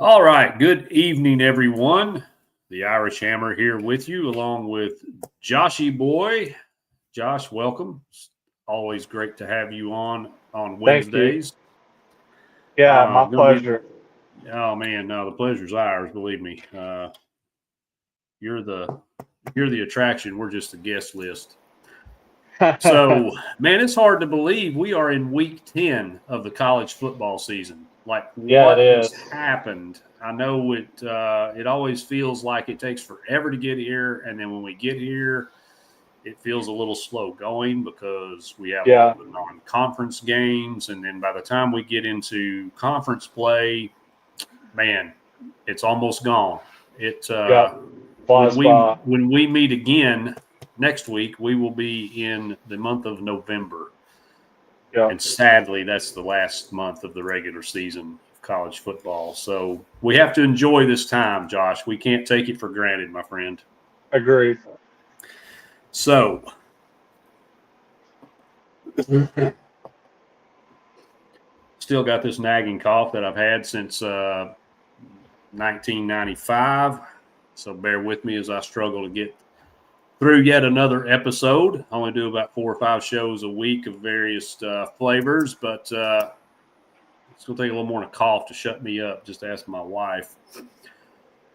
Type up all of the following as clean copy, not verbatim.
All right. Good evening, everyone. The Irish Hammer here with you, along with Joshyboy. Josh, welcome. It's always great to have you on Thank you. Wednesdays. Yeah, my Gonna be. pleasure. Oh man, no, the pleasure's ours. Believe me. You're the you're the attraction. We're just the guest list. So, man, it's hard to believe we are in week 10 of the college football season. Like, Yeah, it what has is. happened? I know it always feels like it takes forever to get here. And then when we get here, it feels a little slow going because we have Yeah, all the non conference games. And then by the time we get into conference play, man, it's almost gone. It yeah. when Flies we by. when we meet again next week, we will be in the month of November, Yeah, and sadly, that's the last month of the regular season of college football. So we have to enjoy this time, Josh. We can't take it for granted, my friend. agreed. So still got this nagging cough that I've had since 1995. So bear with me as I struggle to get through yet another episode. I only do about 4 or 5 shows a week of various flavors, but it's going to take a little more than a cough to shut me up. Just ask my wife.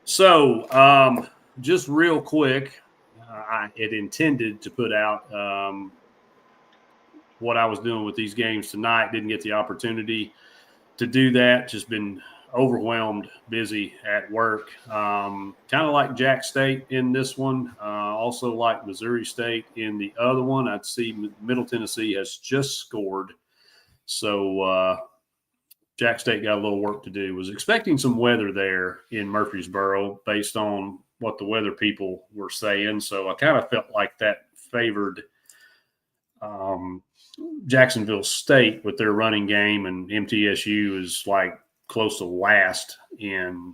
So, just real quick, I had intended to put out what I was doing with these games tonight. Didn't get the opportunity to do that. Just been overwhelmed, busy at work. Kind of like Jack State in this one. Also like Missouri State in the other one. I'd see Middle Tennessee has just scored. So Jack State got a little work to do. Was expecting some weather there in Murfreesboro based on what the weather people were saying. So I kind of felt like that favored um, Jacksonville State with their running game, and MTSU is like close to last in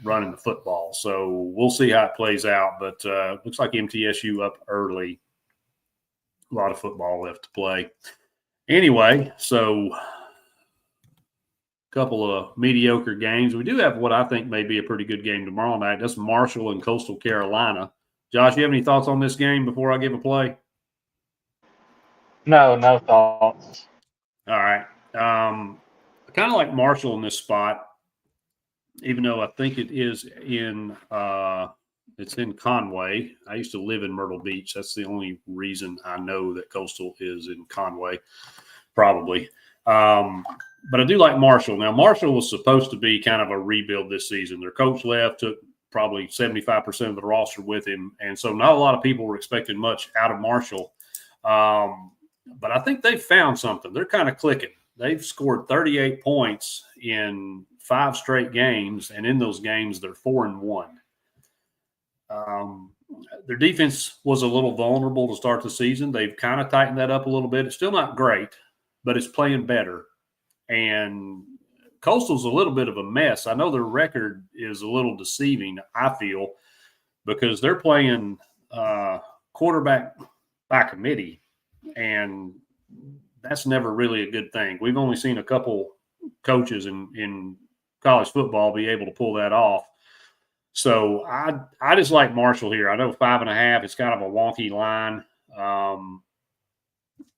running the football. So we'll see how it plays out. But looks like MTSU up early. A lot of football left to play. Anyway, so couple of mediocre games. We do have what I think may be a pretty good game tomorrow night. That's Marshall and Coastal Carolina. Josh, you have any thoughts on this game before I give a play? No, no thoughts. All right. I kind of like Marshall in this spot, even though I think it is it's in Conway. I used to live in Myrtle Beach. That's the only reason I know that Coastal is in Conway, probably. But I do like Marshall. Now, Marshall was supposed to be kind of a rebuild this season. Their coach left, took probably 75% of the roster with him. And so not a lot of people were expecting much out of Marshall. But I think they've found something. They're kind of clicking. They've scored 38 points in 5 straight games, and in those games, they're 4-1. Their defense was a little vulnerable to start the season. They've kind of tightened that up a little bit. It's still not great, but it's playing better. And Coastal's a little bit of a mess. I know their record is a little deceiving, I feel, because they're playing quarterback by committee, and that's never really a good thing. We've only seen a couple coaches in college football be able to pull that off. So I just like Marshall here. I know 5.5. It's kind of a wonky line.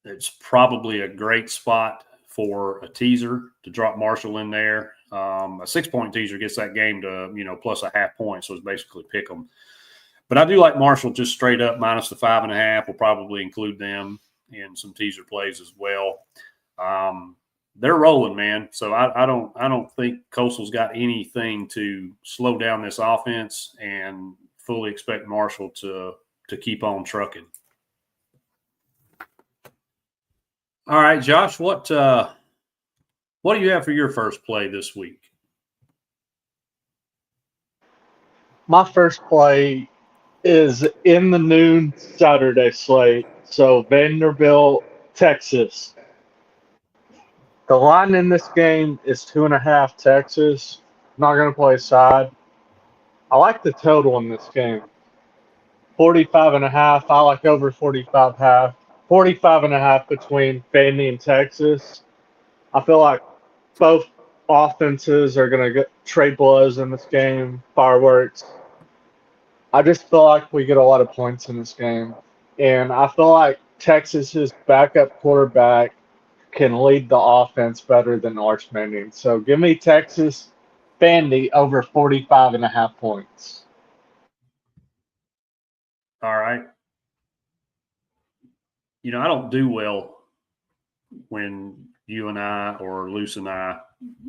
It's probably a great spot for a teaser to drop Marshall in there. A 6-point teaser gets that game to plus a half point, so it's basically pick them. But I do like Marshall just straight up minus the 5.5. We'll probably include them in some teaser plays as well. They're rolling, man. So I don't think Coastal's got anything to slow down this offense, and fully expect Marshall to keep on trucking. All right, Josh, what do you have for your first play this week? My first play is in the noon Saturday slate. So Vanderbilt, Texas. The line in this game is 2.5 Texas. Not going to play side. I like the total in this game. 45.5. I like over 45.5. 45.5 between Vandy and Texas. I feel like both offenses are going to trade blows in this game, fireworks. I just feel like we get a lot of points in this game. And I feel like Texas's backup quarterback can lead the offense better than Arch Manning. So give me Texas Vandy over 45.5 points. All right. I don't do well when you and I or Luce and I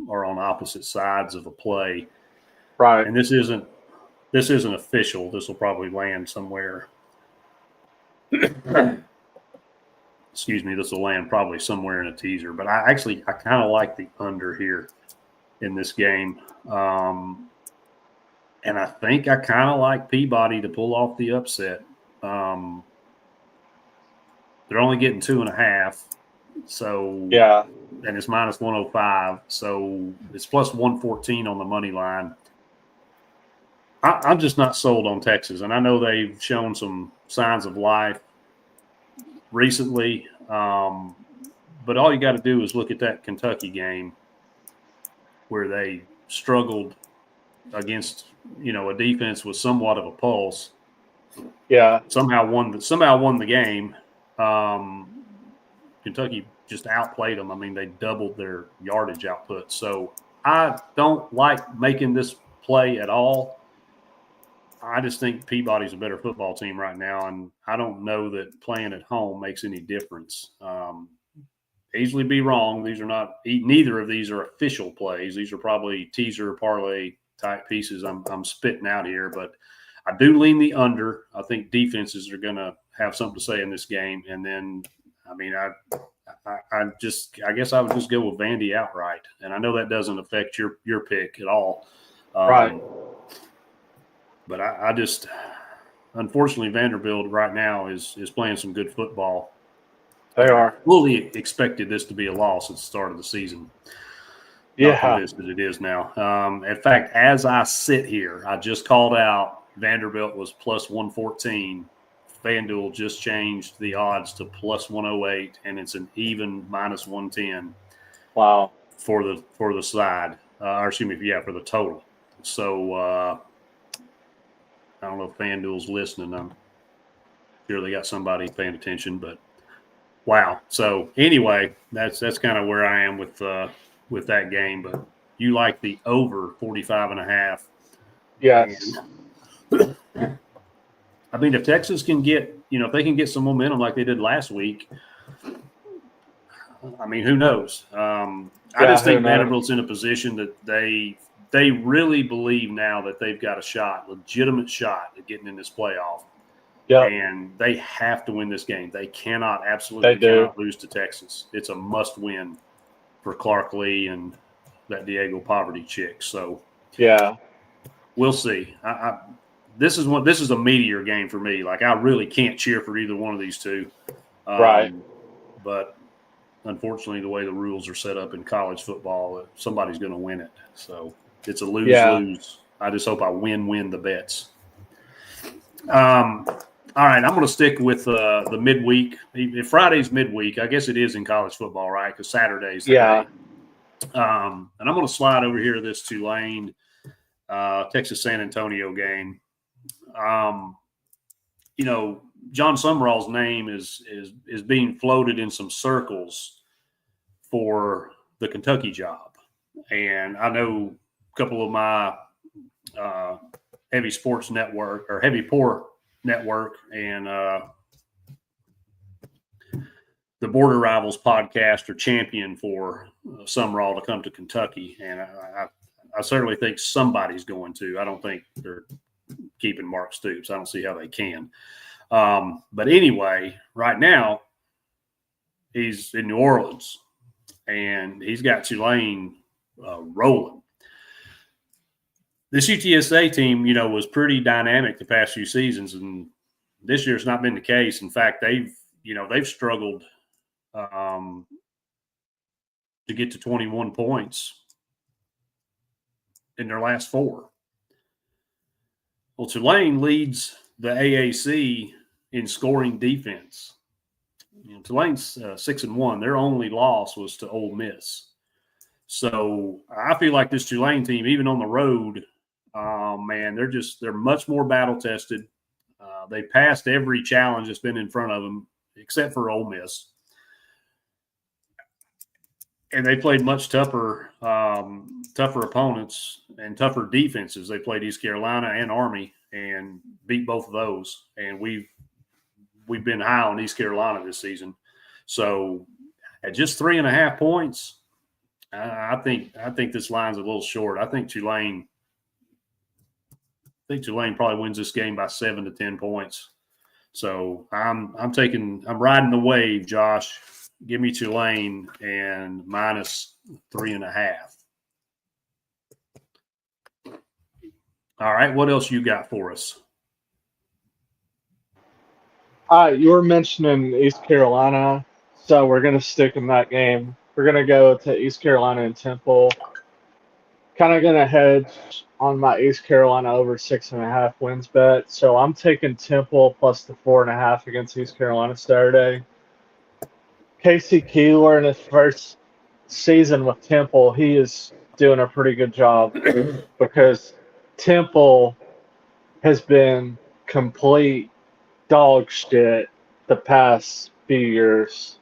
are on opposite sides of a play. Right. And this isn't official. This will probably land somewhere. Excuse me, this will land probably somewhere in a teaser. But I kind of like the under here in this game. And I think I kind of like Peabody to pull off the upset. They're only getting 2.5. So yeah, and it's minus 105. So it's plus 114 on the money line. I'm just not sold on Texas, and I know they've shown some signs of life recently. But all you got to do is look at that Kentucky game where they struggled against a defense with somewhat of a pulse. Yeah. Somehow won the game. Kentucky just outplayed them. I mean, they doubled their yardage output. So I don't like making this play at all. I just think Peabody's a better football team right now, and I don't know that playing at home makes any difference. Easily be wrong. These are not – neither of these are official plays. These are probably teaser parlay type pieces I'm spitting out here, but I do lean the under. I think defenses are going to have something to say in this game, and then I mean I guess I would just go with Vandy outright, and I know that doesn't affect your pick at all, right? But I just unfortunately Vanderbilt right now is playing some good football. They are. I fully expected this to be a loss at the start of the season. Yeah. Not convinced that it is now. In fact, as I sit here, I just called out Vanderbilt was plus 114. FanDuel just changed the odds to plus 108, and it's an even minus 110. Wow. For the side, or excuse me, for the total. So I don't know if FanDuel's listening. I'm sure they got somebody paying attention, but wow. So anyway, that's kind of where I am with that game. But you like the over 45.5. Yes. I mean, if Texas can get, if they can get some momentum like they did last week, I mean, who knows? I just think Vanderbilt's in a position that they really believe now that they've got a legitimate shot at getting in this playoff. Yep. And they have to win this game. They absolutely cannot lose to Texas. It's a must-win for Clark Lee and that Diego Poverty chick. So yeah, we'll see. This is a meteor game for me. Like I really can't cheer for either one of these two. Right. But unfortunately, the way the rules are set up in college football, somebody's going to win it. So it's a lose-lose. I just hope I win the bets. All right, I'm going to stick with the midweek. If Friday's midweek, I guess it is in college football, right? Because Saturday's the day. And I'm going to slide over here to this Tulane, Texas San Antonio game. John Summerall's name is being floated in some circles for the Kentucky job. And I know a couple of my Heavy Sports Network or Heavy Pour Network and the Border Rivals podcast are champion for Summerall to come to Kentucky. And I certainly think somebody's going to. I don't think they're keeping Mark Stoops. I don't see how they can. But anyway, right now he's in New Orleans and he's got Tulane rolling. This UTSA team, was pretty dynamic the past few seasons, and this year's not been the case. In fact, they've struggled to get to 21 points in their last 4. Well, Tulane leads the AAC in scoring defense. Tulane's 6-1. Their only loss was to Ole Miss. So I feel like this Tulane team, even on the road, man, they're much more battle tested. They passed every challenge that's been in front of them, except for Ole Miss. And they played much tougher opponents and tougher defenses. They played East Carolina and Army and beat both of those. And we've been high on East Carolina this season. So at just 3.5 points, I think this line's a little short. I think Tulane probably wins this game by 7 to 10 points. So I'm riding the wave, Josh. Give me Tulane and minus 3.5. All right, what else you got for us? You were mentioning East Carolina, so we're going to stick in that game. We're going to go to East Carolina and Temple. Kind of going to hedge on my East Carolina over 6.5 wins bet. So I'm taking Temple plus the 4.5 against East Carolina Saturday. Casey Keeler in his first season with Temple, he is doing a pretty good job because Temple has been complete dog shit the past few years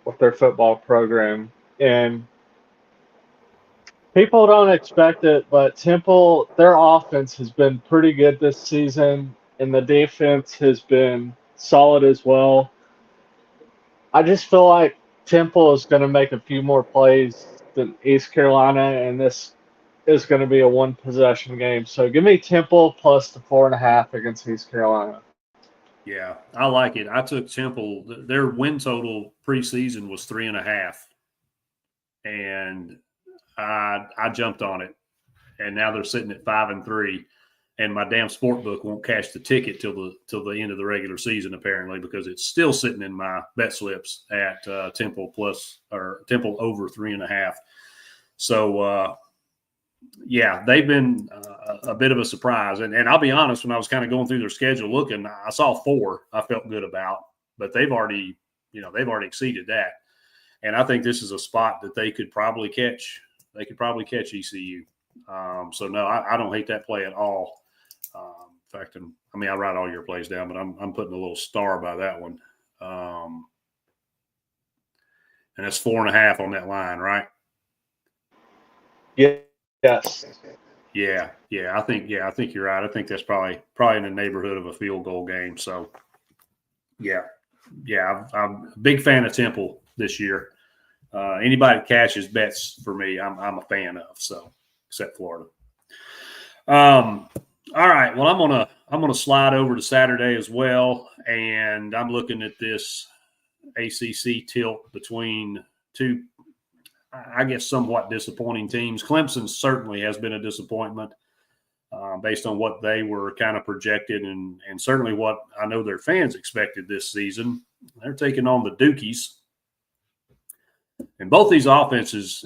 with their football program. And people don't expect it, but Temple, their offense has been pretty good this season, and the defense has been solid as well. I just feel like Temple is going to make a few more plays than East Carolina, and this is going to be a one-possession game. So give me Temple plus the 4.5 against East Carolina. Yeah, I like it. I took Temple. Their win total preseason was 3.5, and I jumped on it, and now they're sitting at 5-3. And my damn sport book won't cash the ticket till the end of the regular season, apparently, because it's still sitting in my bet slips at Temple over 3.5. So yeah, they've been a bit of a surprise. And I'll be honest, when I was kind of going through their schedule looking, I saw 4 I felt good about, but they've already exceeded that. And I think this is a spot that they could probably catch. They could probably catch ECU. So no, I don't hate that play at all. In fact, I write all your plays down, but I'm putting a little star by that one. And that's 4.5 on that line, right? Yeah. Yes. Yeah. I think you're right. I think that's probably in the neighborhood of a field goal game. So yeah. I'm a big fan of Temple this year. Anybody that catches bets for me, I'm a fan of. So except Florida. All right. Well, I'm gonna slide over to Saturday as well, and I'm looking at this ACC tilt between two, I guess, somewhat disappointing teams. Clemson certainly has been a disappointment based on what they were kind of projected, and certainly what I know their fans expected this season. They're taking on the Dukies, and both these offenses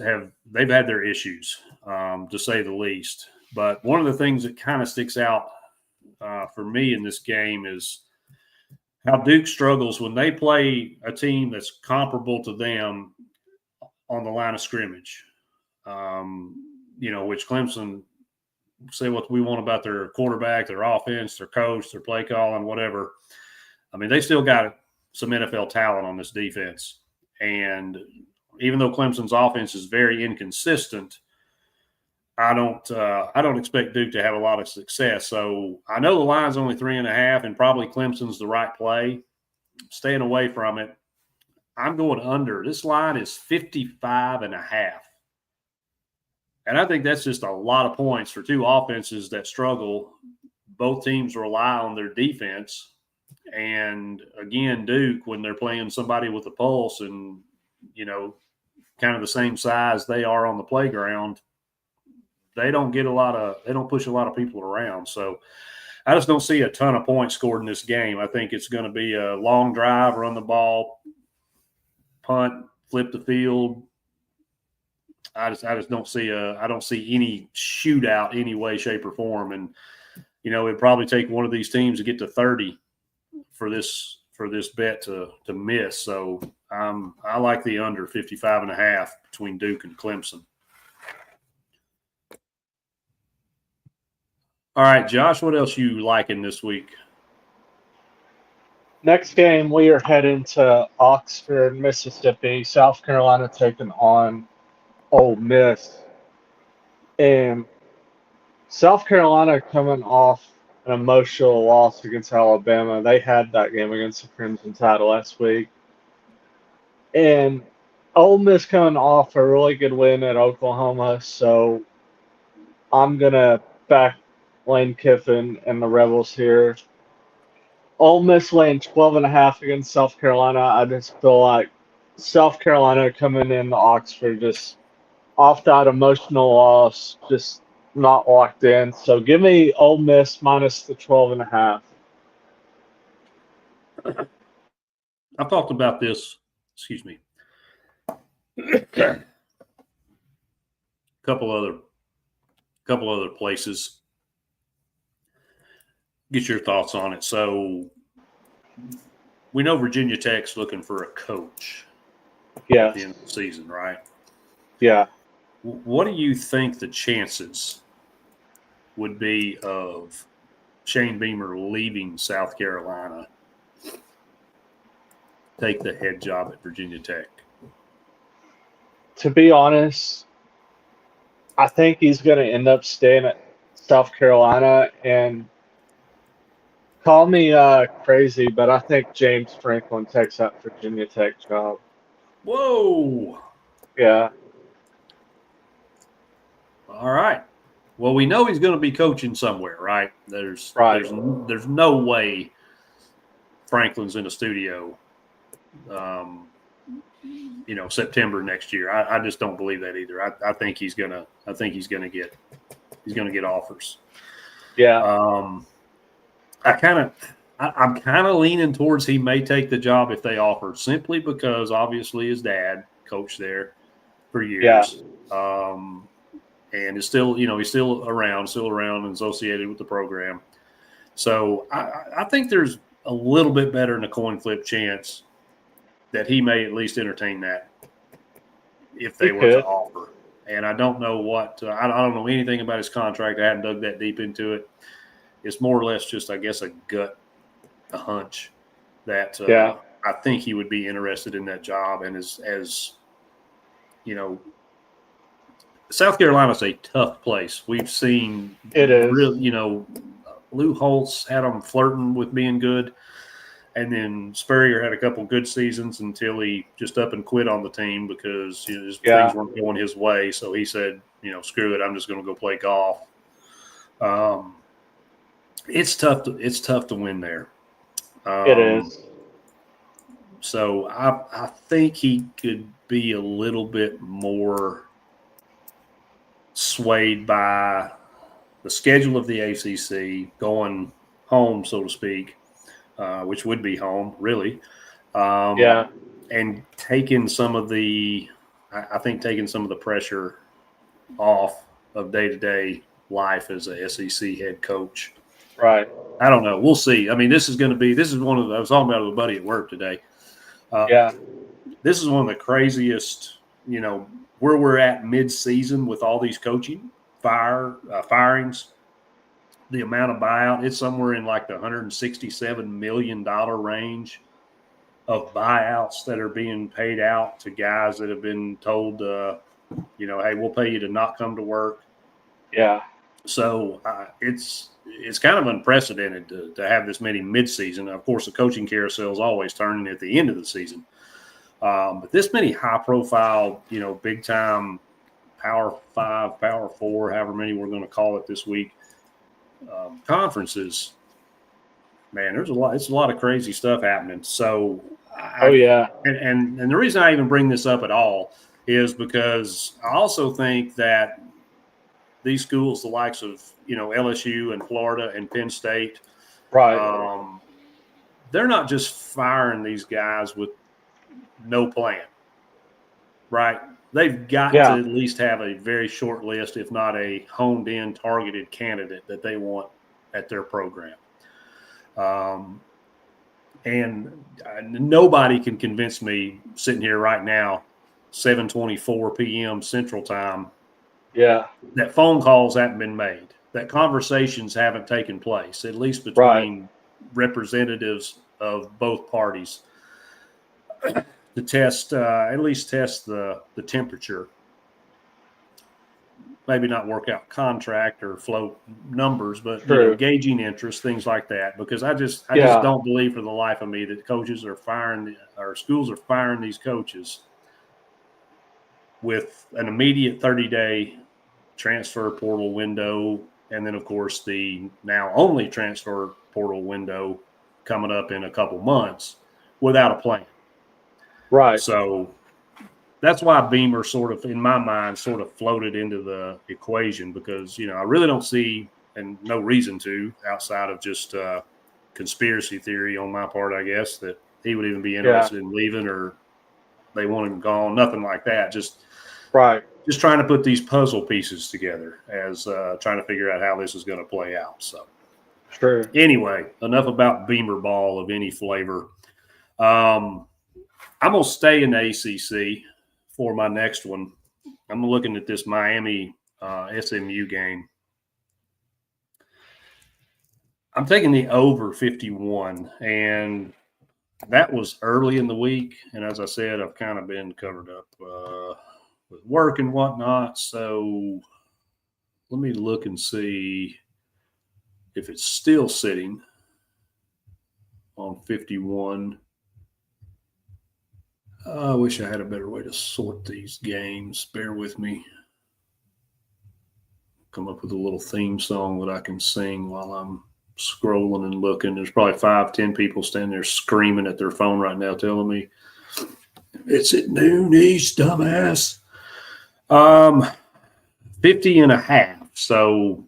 they've had their issues, to say the least. But one of the things that kind of sticks out for me in this game is how Duke struggles when they play a team that's comparable to them on the line of scrimmage. Which Clemson, say what we want about their quarterback, their offense, their coach, their play calling, whatever. They still got some NFL talent on this defense. And even though Clemson's offense is very inconsistent, I don't expect Duke to have a lot of success. So I know the line's only 3.5, and probably Clemson's the right play. Staying away from it. I'm going under. This line is 55.5. And I think that's just a lot of points for two offenses that struggle. Both teams rely on their defense. And again, Duke, when they're playing somebody with a pulse and, kind of the same size they are on the playground, they don't push a lot of people around. So I just don't see a ton of points scored in this game. I think it's going to be a long drive, run the ball, punt, flip the field. I just don't see any shootout any way, shape, or form. And it'd probably take one of these teams to get to 30 for this bet to miss. So I like the under 55.5 between Duke and Clemson. All right, Josh, what else you liking this week? Next game, we are heading to Oxford, Mississippi. South Carolina taking on Ole Miss. And South Carolina coming off an emotional loss against Alabama. They had that game against the Crimson Tide last week. And Ole Miss coming off a really good win at Oklahoma. So I'm going to back Lane Kiffin and the Rebels here. Ole Miss laying 12.5 against South Carolina. I just feel like South Carolina coming in Oxford just off that emotional loss, just not locked in. So give me Ole Miss minus the 12.5. I've talked about this. Excuse me. couple other places. Get your thoughts on it. So we know Virginia Tech's looking for a coach at the end of the season, right? Yeah. What do you think the chances would be of Shane Beamer leaving South Carolina, take the head job at Virginia Tech? To be honest, I think he's going to end up staying at South Carolina. And call me crazy, but I think James Franklin takes that Virginia Tech job. Whoa. Yeah. All right. Well, we know he's going to be coaching somewhere, right? There's no way Franklin's in a studio, September next year. I just don't believe that either. I think he's gonna get offers. Yeah. I'm kind of leaning towards he may take the job if they offer, simply because obviously his dad coached there for years. Yeah. And is still, he's still around and associated with the program. So I think there's a little bit better than a coin flip chance that he may at least entertain that if they were to offer. And I don't know I don't know anything about his contract. I hadn't dug that deep into it. It's more or less just, I guess, a hunch that I think he would be interested in that job. And as South Carolina's a tough place. We've seen it is. Really, Lou Holtz had them flirting with being good. And then Spurrier had a couple good seasons until he just up and quit on the team because things weren't going his way. So he said, screw it, I'm just going to go play golf. It's tough to win there. It is. So I think he could be a little bit more swayed by the schedule of the ACC, going home, so to speak, which would be home, really. And taking some of the pressure off of day-to-day life as a SEC head coach. Right. I don't know. We'll see. I mean, this is one of the – I was talking about it with a buddy at work today. This is one of the craziest, where we're at mid-season with all these coaching firings. The amount of buyout, it's somewhere in like the $167 million range of buyouts that are being paid out to guys that have been told, hey, we'll pay you to not come to work. Yeah. So it's kind of unprecedented to have this many mid-season. Of course, the coaching carousel is always turning at the end of the season. But this many high-profile, big-time Power 5, Power 4, however many we're going to call it this week, conferences, man, it's a lot of crazy stuff happening. So, and the reason I even bring this up at all is because I also think that these schools, the likes of LSU and Florida and Penn State, right, they're not just firing these guys with no plan, right? They've got to at least have a very short list, if not a honed-in, targeted candidate that they want at their program. And nobody can convince me sitting here right now, 7:24 p.m. Central Time, that phone calls haven't been made. that conversations haven't taken place, at least Right. between representatives of both parties, to test at least test the temperature. Maybe not work out contract or float numbers, but True. gauging interest, things like that. Because I just Yeah. don't believe for the life of me that coaches are firing or schools are firing these coaches with an immediate 30-day transfer portal window, and then of course the now only transfer portal window coming up in a couple months without a plan. Right. So that's why Beamer sort of, in my mind, sort of floated into the equation because, I really don't see, and no reason to, outside of just conspiracy theory on my part, I guess, that he would even be interested in leaving or they want him gone, nothing like that. Just trying to put these puzzle pieces together as trying to figure out how this is going to play out. So, true. Anyway, enough about Beamer ball of any flavor. I'm going to stay in the ACC for my next one. I'm looking at this Miami SMU game. I'm taking the over 51, and that was early in the week. And as I said, I've kind of been covered up with work and whatnot. So let me look and see if it's still sitting on 51. I wish I had a better way to sort these games. Bear with me. Come up with a little theme song that I can sing while I'm scrolling and looking. There's probably 5-10 people standing there screaming at their phone right now telling me it's at noon east, dumbass. 50 and a half. So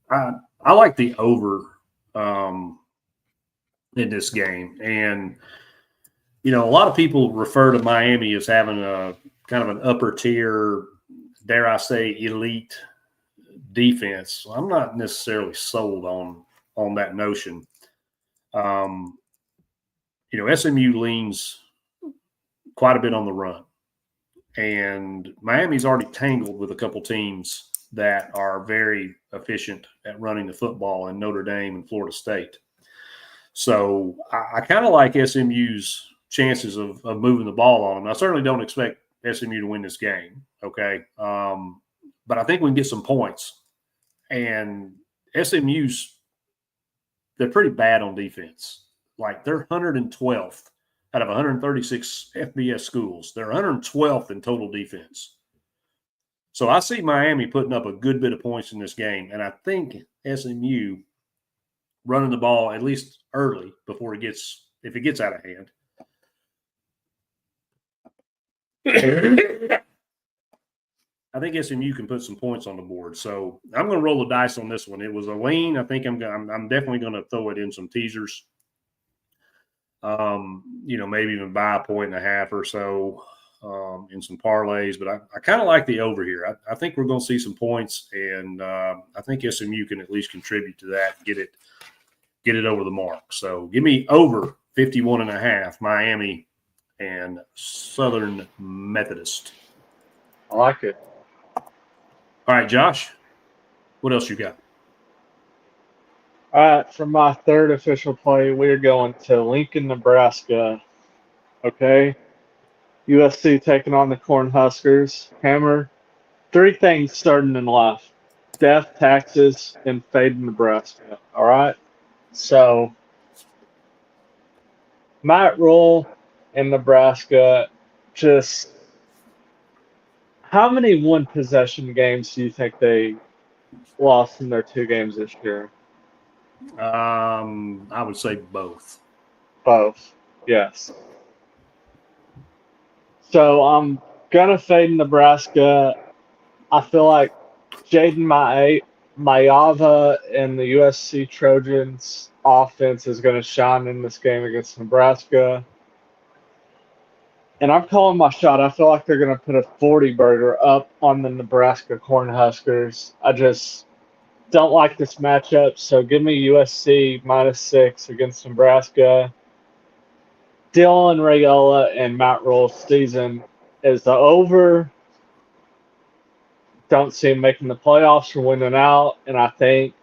I like the over in this game. And, a lot of people refer to Miami as having a kind of an upper tier, dare I say, elite defense. I'm not necessarily sold on that notion. SMU leans quite a bit on the run, and Miami's already tangled with a couple teams that are very efficient at running the football in Notre Dame and Florida State. So I kind of like SMU's chances of moving the ball on them. I certainly don't expect SMU to win this game, okay? But I think we can get some points. And SMU's, they're pretty bad on defense. Like they're 112th out of 136 FBS schools. They're 112th in total defense. So I see Miami putting up a good bit of points in this game. And I think SMU running the ball at least early before if it gets out of hand. I think SMU can put some points on the board. So I'm going to roll the dice on this one. It was a lean. I think I'm definitely going to throw it in some teasers. Maybe even buy a 1.5 or so in some parlays. But I kind of like the over here. I think we're going to see some points, and I think SMU can at least contribute to that, get it over the mark. So give me over 51.5, Miami and Southern Methodist. I like it. All right, Josh, what else you got? All right, for my third official play, we're going to Lincoln, Nebraska. Okay. USC taking on the Cornhuskers. Hammer. 3 things starting in life: death, taxes, and fading Nebraska. All right. So, Matt Rule in Nebraska, just how many one possession games do you think they lost in their 2 games this year? I would say both. Both. Yes. So I'm gonna fade Nebraska. I feel like Jaden Mayava and the USC Trojans offense is gonna shine in this game against Nebraska. And I'm calling my shot. I feel like they're gonna put a 40 burger up on the Nebraska Cornhuskers. I just don't like this matchup, so give me USC -6 against Nebraska. Dylan Rayola and Matt Rule's season is the over. don't see him making the playoffs or winning out, and I think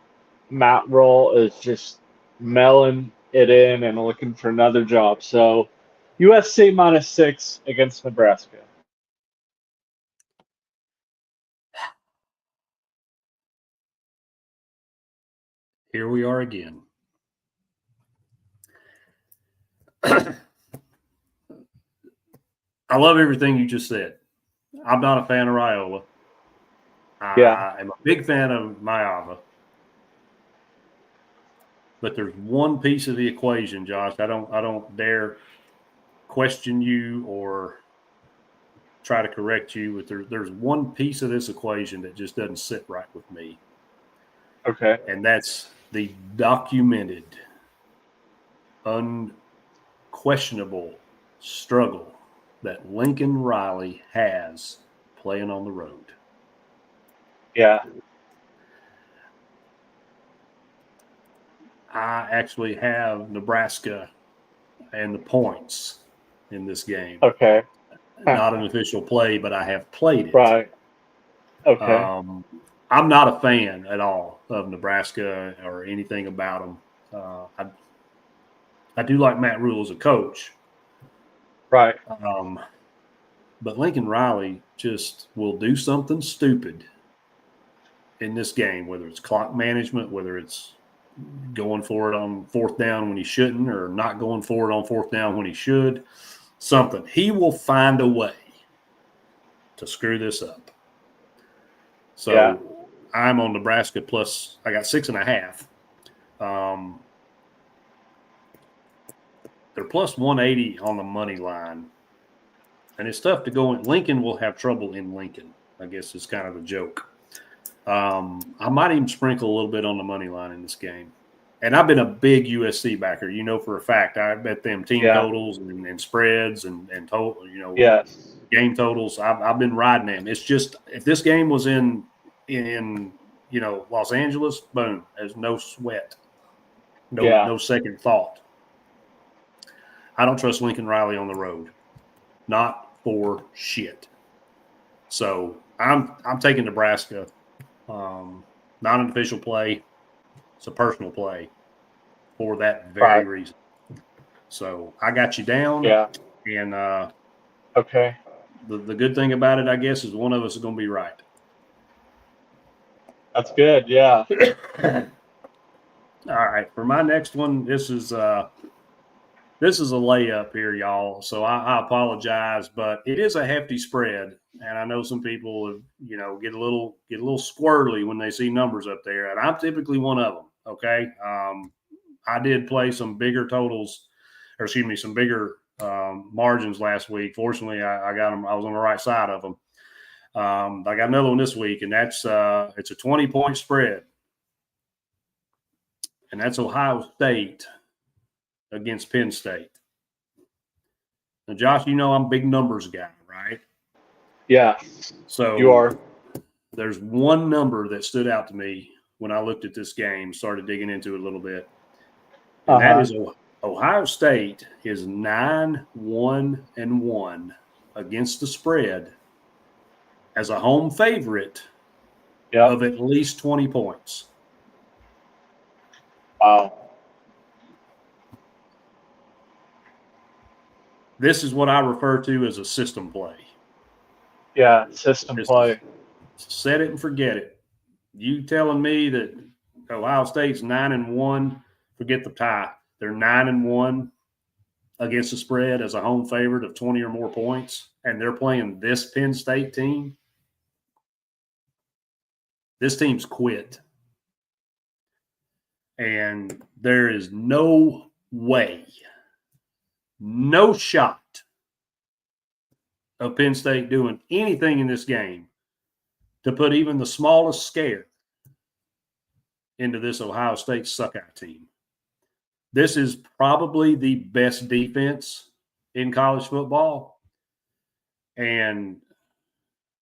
Matt Rule is just mailing it in and looking for another job. So USC -6 against Nebraska. Here we are again. I love everything you just said. I'm not a fan of Raiola. Yeah. I am a big fan of Maava. But there's one piece of the equation, Josh. I don't dare question you or try to correct you, but there's one piece of this equation that just doesn't sit right with me. Okay. And that's the documented, unquestionable struggle that Lincoln Riley has playing on the road. Yeah. I actually have Nebraska and the points in this game. Okay. Not an official play, but I have played it. Right. Okay. I'm not a fan at all of Nebraska or anything about them. I do like Matt Rule as a coach. Right. But Lincoln Riley just will do something stupid in this game, whether it's clock management, whether it's going for it on fourth down when he shouldn't, or not going for it on fourth down when he should. Something. He will find a way to screw this up. So Yeah. I'm on Nebraska plus. I got 6.5. They're plus 180 on the money line, and it's tough to go in. Lincoln will have trouble in Lincoln, I guess is kind of the joke. I might even sprinkle a little bit on the money line in this game. And I've been a big USC backer. You know for a fact. I bet them team totals and spreads and total, Yes. game totals. I've been riding them. It's just if this game was in Los Angeles, boom, there's no sweat, no second thought. I don't trust Lincoln Riley on the road, not for shit. So I'm taking Nebraska. Not an official play. It's a personal play for that very reason. So I got you down. Yeah. And okay. The good thing about it, I guess, is one of us is going to be right. That's good. Yeah. All right. For my next one, this is a layup here, y'all. So I apologize, but it is a hefty spread, and I know some people, get a little squirrely when they see numbers up there, and I'm typically one of them. Okay, I did play some bigger totals, some bigger margins last week. Fortunately, I got them. I was on the right side of them. I got another one this week, and that's it's a 20-point spread, and that's Ohio State against Penn State. Now, Josh, I'm a big numbers guy, right? Yeah. So you are. There's one number that stood out to me when I looked at this game, started digging into it a little bit, and that is Ohio State is 9-1-1 against the spread as a home favorite of at least 20 points. Wow. This is what I refer to as a system play. Yeah, system play. Set it and forget it. You telling me that Ohio State's 9-1, forget the tie. They're 9-1 against the spread as a home favorite of 20 or more points, and they're playing this Penn State team. This team's quit. And there is no way, no shot of Penn State doing anything in this game to put even the smallest scare into this Ohio State suck-out team. This is probably the best defense in college football. And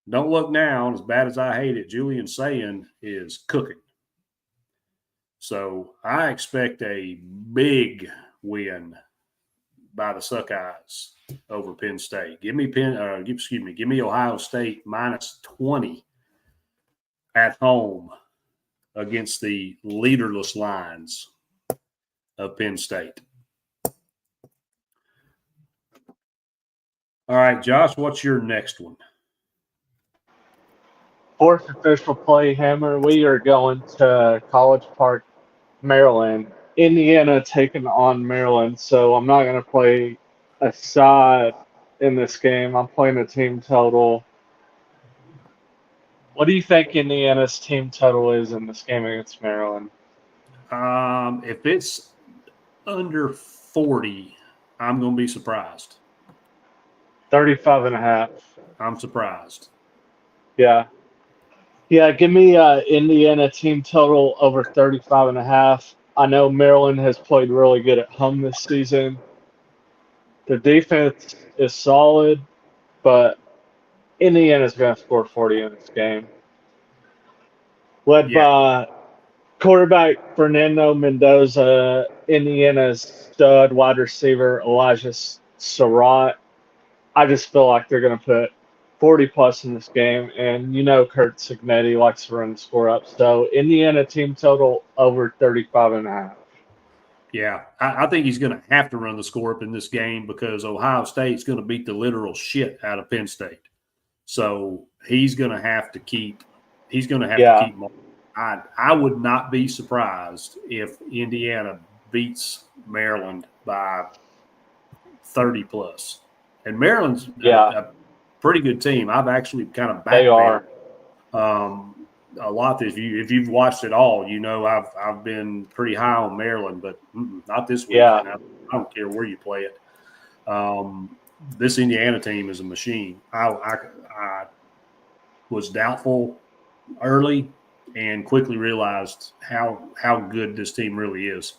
don't look now, as bad as I hate it, Julian Sayin is cooking. So I expect a big win by the Suckeyes over Penn State. Give me Ohio State -20 at home against the leaderless Lions of Penn State. All right, Josh, what's your next one? Fourth official play, Hammer. We are going to College Park, Maryland. Indiana taking on Maryland, so I'm not going to play a side in this game. I'm playing a team total. What do you think Indiana's team total is in this game against Maryland? If it's under 40, I'm going to be surprised. 35.5. I'm surprised. Yeah. Yeah, give me Indiana team total over 35.5. I know Maryland has played really good at home this season. The defense is solid, but Indiana's going to score 40 in this game. Led Yeah. by quarterback Fernando Mendoza, Indiana's stud wide receiver Elijah Surratt. I just feel like they're going to put 40 plus in this game, and you know Kurt Signetti likes to run the score up. So Indiana team total over 35.5. Yeah, I think he's going to have to run the score up in this game because Ohio State's going to beat the literal shit out of Penn State. So he's going to have to keep. He's going to have to keep. I would not be surprised if Indiana beats Maryland by 30 plus. And Maryland's a pretty good team. I've actually kind of backed they are. A lot. If you've watched it all, you know I've been pretty high on Maryland, but not this weekend. Yeah. I don't care where you play it. This Indiana team is a machine. I was doubtful early and quickly realized how good this team really is.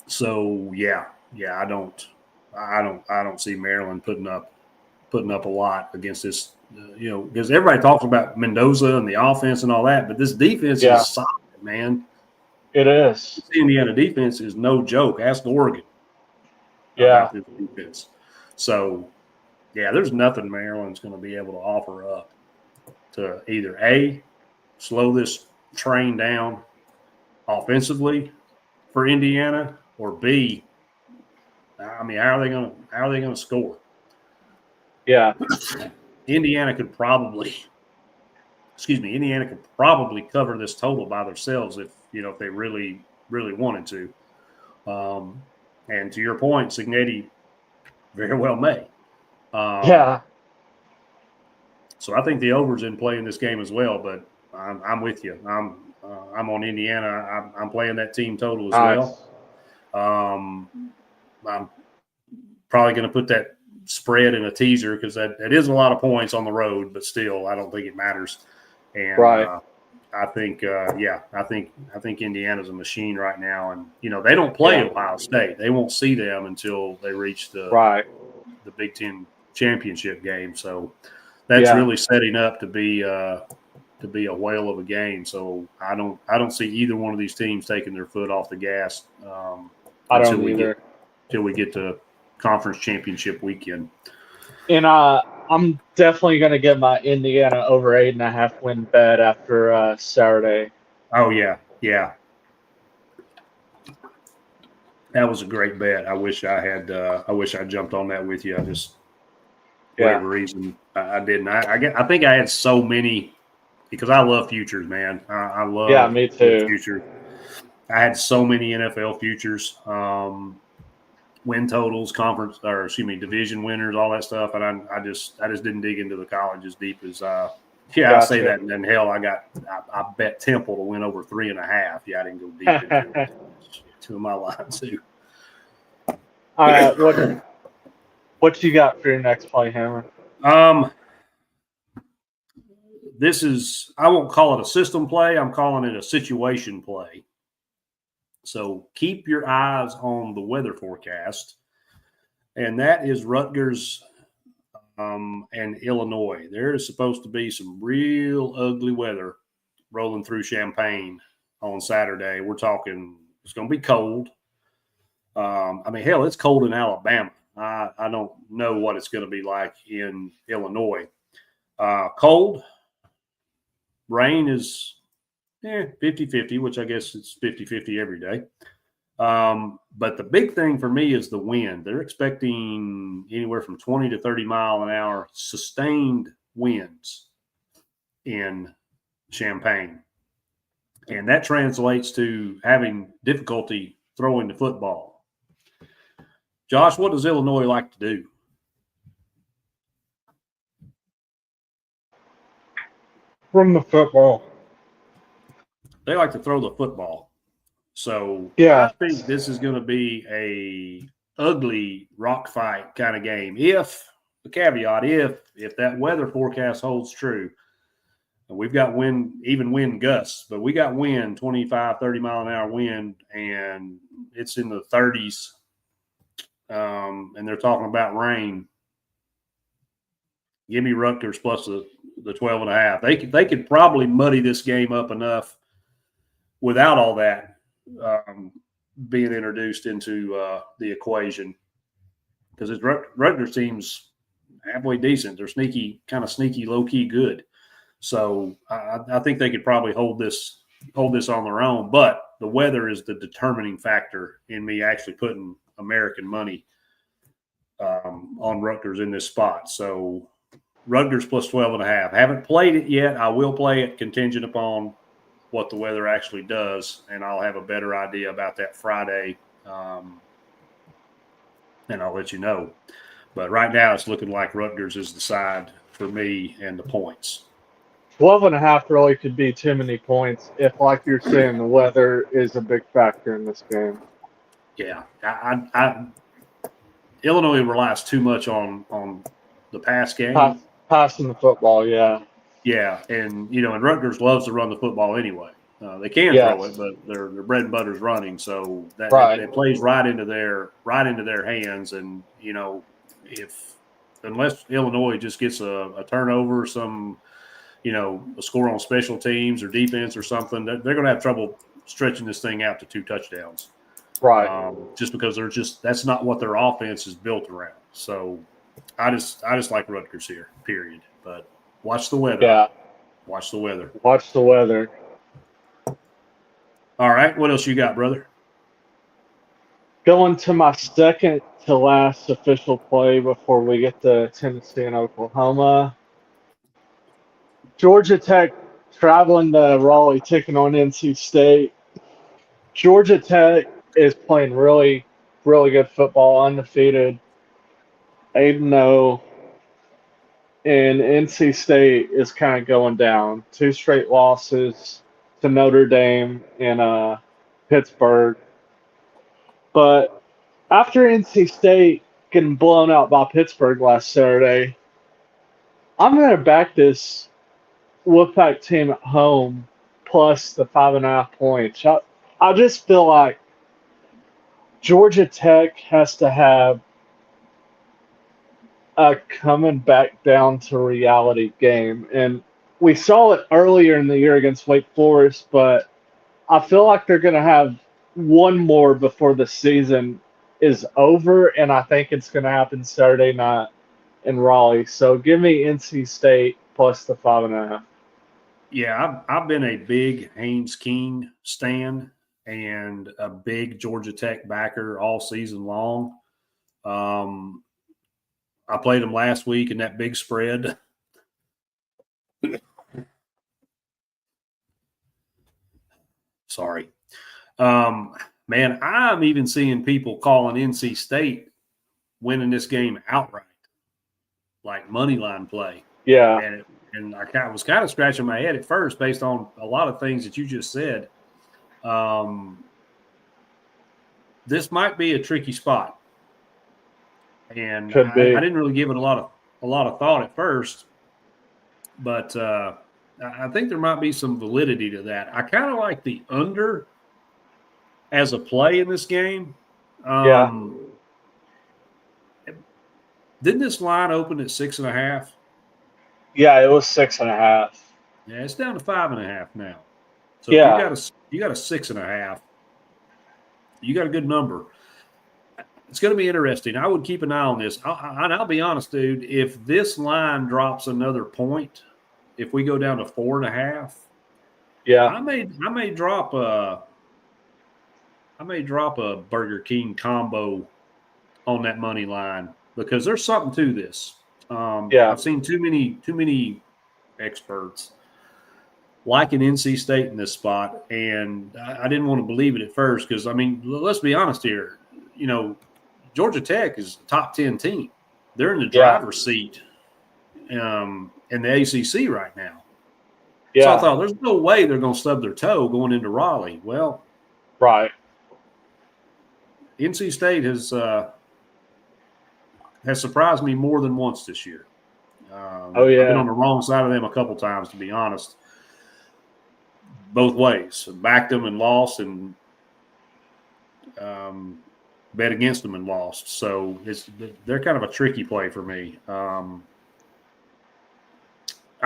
So yeah, I don't see Maryland putting up a lot against this. Because everybody talks about Mendoza and the offense and all that, but this defense is solid, man. It is. This Indiana defense is no joke. Ask Oregon about this defense. So, yeah, there's nothing Maryland's going to be able to offer up to either A, slow this train down offensively for Indiana, or B, I mean, how are they going to score? Yeah. Indiana could probably cover this total by themselves if they really, really wanted to. And to your point, Signetti very well may. So I think the over's in play in this game as well, but I'm with you. I'm on Indiana. I'm playing that team total as well. I'm probably going to put that spread in a teaser because that is a lot of points on the road, but still, I don't think it matters. And I think Indiana's a machine right now, and they don't play Ohio State. They won't see them until they reach the Big Ten championship game. So that's really setting up to be a whale of a game. So I don't see either one of these teams taking their foot off the gas until we get to conference championship weekend. And I'm definitely going to get my Indiana over 8.5 win bet after Saturday. Oh yeah. That was a great bet. I wish I jumped on that with you. I just whatever reason I didn't. I think I had so many because I love futures, man. I love me too. Futures. I had so many NFL futures. Win totals, division winners, all that stuff, and I just didn't dig into the college as deep as I say that, and then hell, I bet Temple to win over 3.5. Yeah, I didn't go deep into two of my lines too. All right, what you got for your next play, Hammer? This is, I won't call it a system play. I'm calling it a situation play. So keep your eyes on the weather forecast, and that is Rutgers and Illinois. There is supposed to be some real ugly weather rolling through Champaign on Saturday. We're talking it's going to be cold. Hell, it's cold in Alabama. I don't know what it's going to be like in Illinois. Cold, Rain is 50-50, which I guess it's 50-50 every day. But the big thing for me is the wind. They're expecting anywhere from 20 to 30 mile an hour sustained winds in Champaign. And that translates to having difficulty throwing the football. Josh, what does Illinois like to do? From the football. They like to throw the football. So Yeah. I think this is going to be a ugly rock fight kind of game. If the caveat, if that weather forecast holds true, and we've got wind gusts, but we got wind, 25, 30 mile an hour wind, and it's in the 30s. And they're talking about rain. Give me Rutgers plus the 12 and a half. They could probably muddy this game up enough without all that being introduced into the equation, because it's Rutgers team's halfway decent. They're kind of sneaky, low key good. So I think they could probably hold this on their own. But the weather is the determining factor in me actually putting American money on Rutgers in this spot. So Rutgers plus 12 and a half. Haven't played it yet. I will play it contingent upon what the weather actually does, and I'll have a better idea about that Friday, and I'll let you know. But right now it's looking like Rutgers is the side for me and the points. 12 and a half really could be too many points if, like you're saying, the weather is a big factor in this game. Yeah. Illinois relies too much on the pass game. Passing the football, yeah. Yeah, and and Rutgers loves to run the football anyway. They can throw it, but their bread and butter is running, so that it plays right into their hands. And unless Illinois just gets a turnover, a score on special teams or defense or something, they're going to have trouble stretching this thing out to 2 touchdowns. Right. Just because that's not what their offense is built around. So I just like Rutgers here, period. But watch the weather. Yeah. Watch the weather. Watch the weather. All right. What else you got, brother? Going to my second to last official play before we get to Tennessee and Oklahoma. Georgia Tech traveling to Raleigh, taking on NC State. Georgia Tech is playing really, really good football, undefeated, 8-0. And NC State is kind of going down. 2 straight losses to Notre Dame and Pittsburgh. But after NC State getting blown out by Pittsburgh last Saturday, I'm going to back this Wolfpack team at home plus the 5.5 points. I just feel like Georgia Tech has to have a coming back down to reality game. And we saw it earlier in the year against Wake Forest, but I feel like they're going to have one more before the season is over, and I think it's going to happen Saturday night in Raleigh. So give me NC State plus the 5.5. Yeah, I've been a big Haynes King stan and a big Georgia Tech backer all season long. I played them last week in that big spread. Sorry. Man, I'm even seeing people calling NC State winning this game outright, like money line play. Yeah. And I was kind of scratching my head at first based on a lot of things that you just said. This might be a tricky spot. And I didn't really give it a lot of thought at first, but I think there might be some validity to that. I kind of like the under as a play in this game. Didn't this line open at 6.5? Yeah, it was 6.5. Yeah, it's down to 5.5 now. So yeah. if you got a 6.5, you got a good number. It's going to be interesting. I would keep an eye on this. I'll be honest, dude. If this line drops another point, if we go down to 4.5, Yeah. I may drop a Burger King combo on that money line because there's something to this. Yeah. I've seen too many experts liking NC State in this spot, and I didn't want to believe it at first because, I mean, let's be honest here. You know, Georgia Tech is a top 10 team. They're in the Yeah. driver's seat in the ACC right now. So I Yeah. thought, there's no way they're going to stub their toe going into Raleigh. Well, Right. NC State has surprised me more than once this year. Oh, I've been yeah. on the wrong side of them a couple times, to be honest. Both ways, backed them and lost, and bet against them and lost. So they're kind of a tricky play for me. I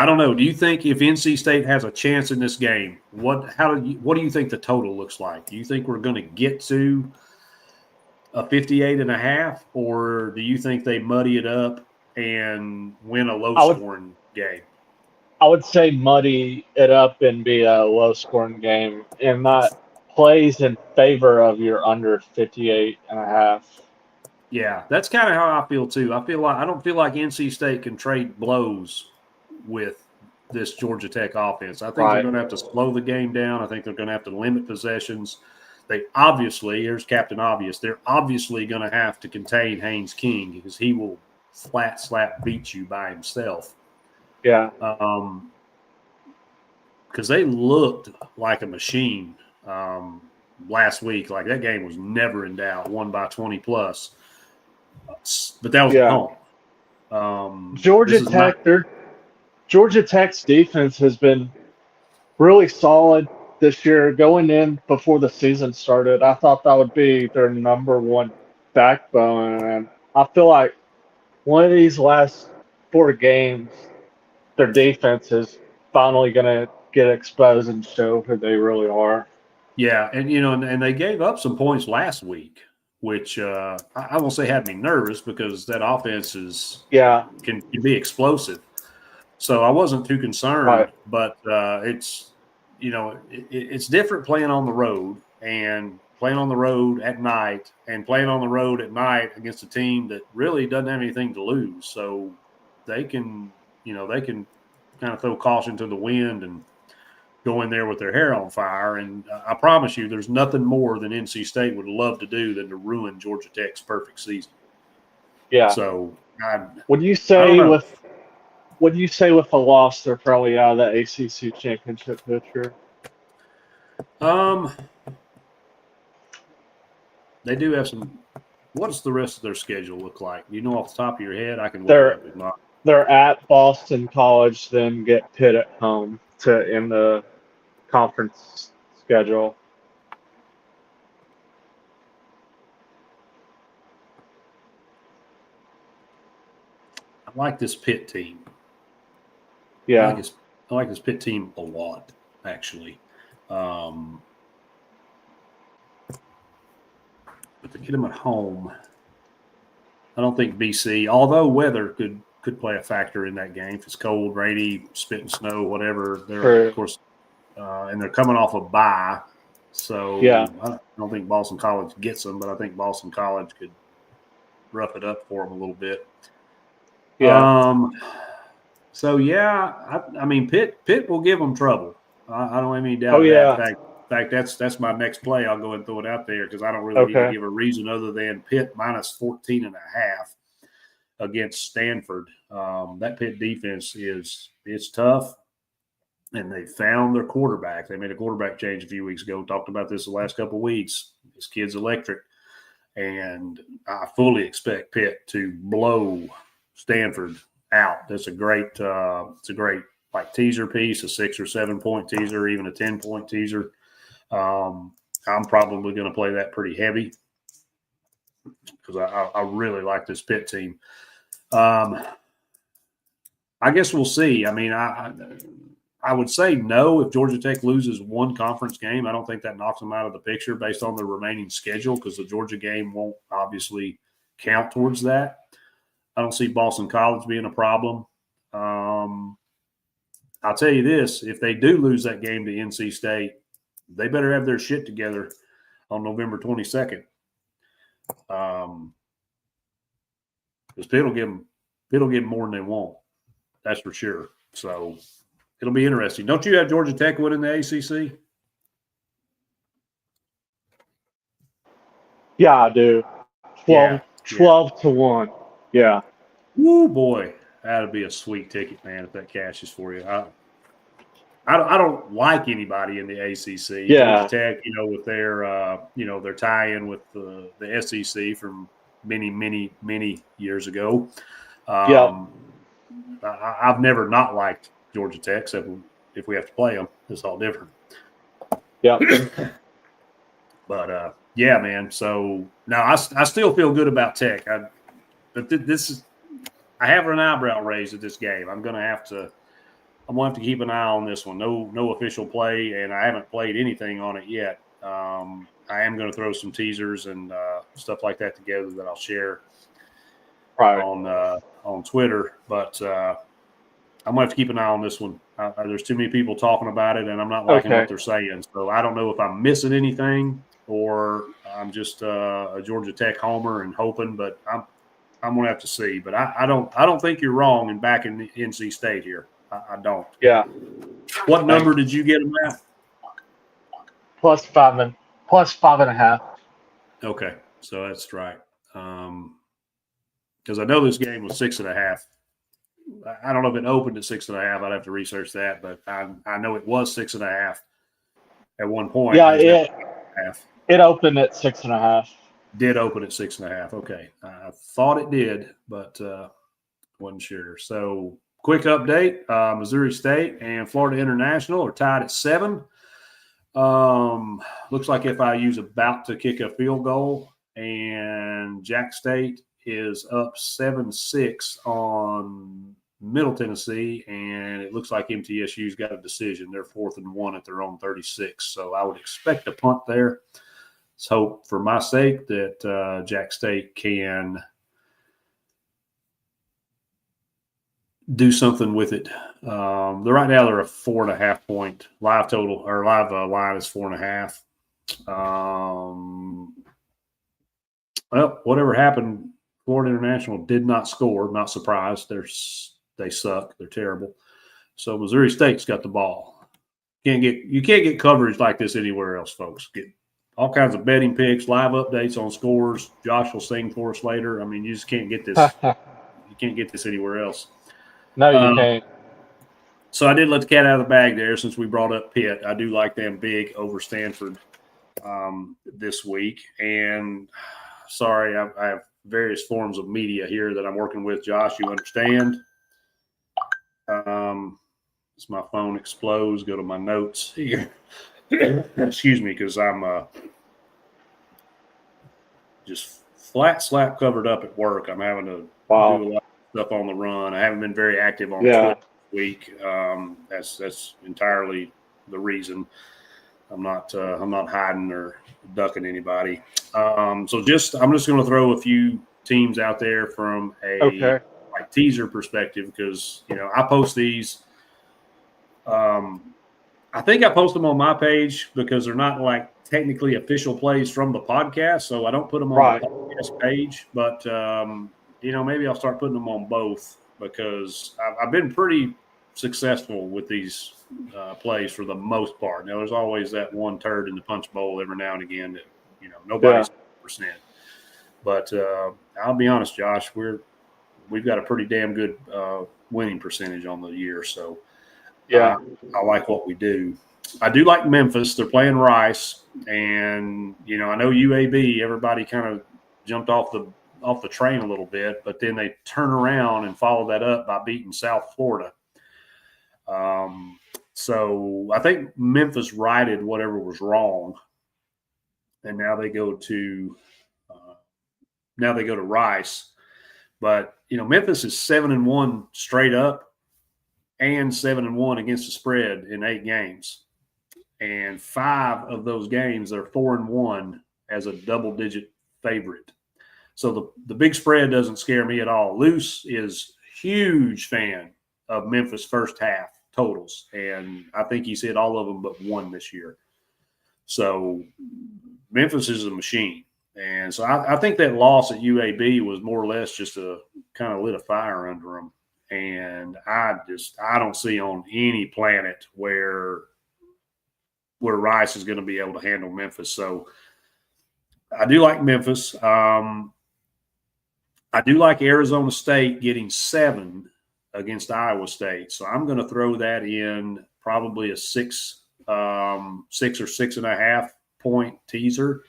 don't know. Do you think if NC State has a chance in this game, what do you think the total looks like? Do you think we're going to get to a 58.5, or do you think they muddy it up and win a low scoring game? I would say muddy it up and be a low scoring game, and that plays in favor of your under 58.5. Yeah, that's kind of how I feel too. I don't feel like NC State can trade blows with this Georgia Tech offense. I think they're going to have to slow the game down. I think they're going to have to limit possessions. They obviously, here's Captain Obvious, they're obviously going to have to contain Haynes King because he will flat slap beat you by himself. Yeah. Because they looked like a machine last week. Like, that game was never in doubt, won by 20 plus. But that was at home. Georgia Tech's defense has been really solid this year. Going in before the season started, I thought that would be their number one backbone, and I feel like one of these last 4 games, their defense is finally going to get exposed and show who they really are. Yeah, and and they gave up some points last week, which I won't say had me nervous because that offense can be explosive. So I wasn't too concerned, but it's it's different playing on the road and playing on the road at night and playing on the road at night against a team that really doesn't have anything to lose. So they can kind of throw caution to the wind and go in there with their hair on fire. And I promise you, there's nothing more than NC State would love to do than to ruin Georgia Tech's perfect season. Yeah. So what do you say with a loss? They're probably out of the ACC championship picture. They do have some. What's the rest of their schedule look like? Do you know off the top of your head? I can look it up. They're at Boston College, then get Pitt at home to end the conference schedule. I like this Pitt team. Yeah. I like this Pitt team a lot, actually. But to get them at home, I don't think BC, although weather could play a factor in that game. If it's cold, rainy, spitting snow, whatever, they're of course, and they're coming off a bye. So I don't think Boston College gets them, but I think Boston College could rough it up for them a little bit. Yeah. So I mean, Pitt will give them trouble. I don't have any doubt of that. In fact, that's my next play. I'll go ahead and throw it out there because I don't really need to give a reason other than Pitt minus 14.5 against Stanford. That Pitt defense it's tough, and they found their quarterback. They made a quarterback change a few weeks ago. Talked about this the last couple of weeks. This kid's electric, and I fully expect Pitt to blow Stanford out. That's a great like teaser piece, a 6 or 7 point teaser, even a 10-point teaser. I'm probably going to play that pretty heavy because I really like this Pitt team. I guess we'll see. I mean, I would say no if Georgia Tech loses one conference game. I don't think that knocks them out of the picture based on the remaining schedule because the Georgia game won't obviously count towards that. I don't see Boston College being a problem. I'll tell you this: if they do lose that game to NC State, they better have their shit together on November 22nd. Because it'll give them more than they want. That's for sure. So it'll be interesting. Don't you have Georgia Tech winning the ACC? Yeah, I do. 12 to 1. Yeah. Woo, boy. That'd be a sweet ticket, man, if that cashes for you. I don't like anybody in the ACC. Yeah. Georgia Tech, with their their tie-in with the SEC from many years ago. I've never not liked Georgia Tech, except if we have to play them. It's all different. Yep. But yeah, man. So now I still feel good about Tech. But this is, I have an eyebrow raised at this game. I'm gonna have to keep an eye on this one. No official play, and I haven't played anything on it yet. I am going to throw some teasers and stuff like that together that I'll share on Twitter. But I'm going to have to keep an eye on this one. There's too many people talking about it, and I'm not liking what they're saying. So I don't know if I'm missing anything or I'm just a Georgia Tech homer and hoping. But I'm going to have to see. But I don't think you're wrong in backing the NC State here. I don't. Yeah. What number did you get them at? Plus 5.5. Okay, so that's right. Because I know this game was 6.5. I don't know if it opened at 6.5. I'd have to research that, but I know it was 6.5 at one point. Yeah, it opened at 6.5. Did open at 6.5. Okay, I thought it did, but wasn't sure. So. Quick update, Missouri State and Florida International are tied at 7. Looks like FIU's about to kick a field goal, and Jack State is up 7-6 on Middle Tennessee, and it looks like MTSU's got a decision. They're 4th and 1 at their own 36, so I would expect a punt there. Let's hope for my sake that Jack State can – do something with it. Right now they're a 4.5 point live total, or live line is 4.5. Well, whatever happened, Florida International did not score. Not surprised. They suck. They're terrible. So Missouri State's got the ball. You can't get coverage like this anywhere else, folks. Get all kinds of betting picks, live updates on scores. Josh will sing for us later. I mean, you just can't get this. You can't get this anywhere else. No, you can't. So I did let the cat out of the bag there since we brought up Pitt. I do like them big over Stanford this week. And sorry, I have various forms of media here that I'm working with. Josh, you understand? As my phone explodes, go to my notes here. Excuse me, because I'm just flat slap covered up at work. I'm having to do a lot of stuff on the run. I haven't been very active on Twitter this week. That's entirely the reason. I'm not hiding or ducking anybody. I'm just going to throw a few teams out there from a teaser perspective because I post these. I think I post them on my page because they're not like technically official plays from the podcast, so I don't put them on the podcast page. But maybe I'll start putting them on both because I've been pretty successful with these plays for the most part. Now, there's always that one turd in the punch bowl every now and again that nobody's 100%. But I'll be honest, Josh, we've got a pretty damn good winning percentage on the year, so I like what we do. I do like Memphis. They're playing Rice, and I know UAB. Everybody kind of jumped off the train a little bit, but then they turn around and follow that up by beating South Florida. So I think Memphis righted whatever was wrong, and now they go to Rice. But Memphis is 7-1 straight up, and 7-1 against the spread in 8 games, and 5 of those games they're 4-1 as a double-digit favorite. So the big spread doesn't scare me at all. Luce is huge fan of Memphis first half totals, and I think he's hit all of them but one this year. So Memphis is a machine. And so I think that loss at UAB was more or less just a kind of lit a fire under them. And I don't see on any planet where Rice is going to be able to handle Memphis. So I do like Memphis. I do like Arizona State getting 7 against Iowa State. So I'm going to throw that in probably a 6 or 6.5 point teaser.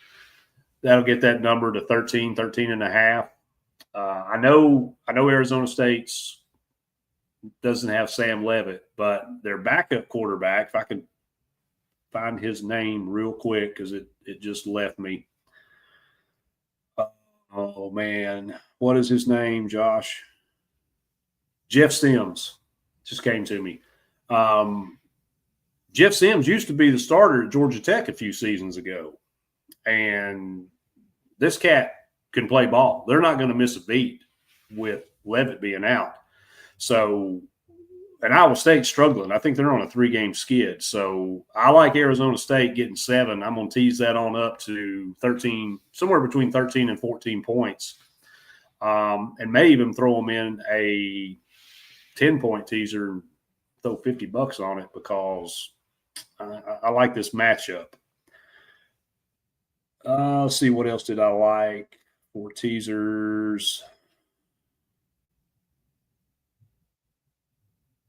That'll get that number to 13 and a half. I know Arizona State's doesn't have Sam Levitt, but their backup quarterback, if I can find his name real quick because it just left me. Oh, man. What is his name, Josh? Jeff Sims just came to me. Jeff Sims used to be the starter at Georgia Tech a few seasons ago. And this cat can play ball. They're not going to miss a beat with Levitt being out. So, and Iowa State's struggling. I think they're on a 3-game skid. So I like Arizona State getting 7. I'm going to tease that on up to 13, somewhere between 13 and 14 points. And may even throw them in a 10-point teaser and throw $50 on it because I like this matchup. Let's see, what else did I like for teasers?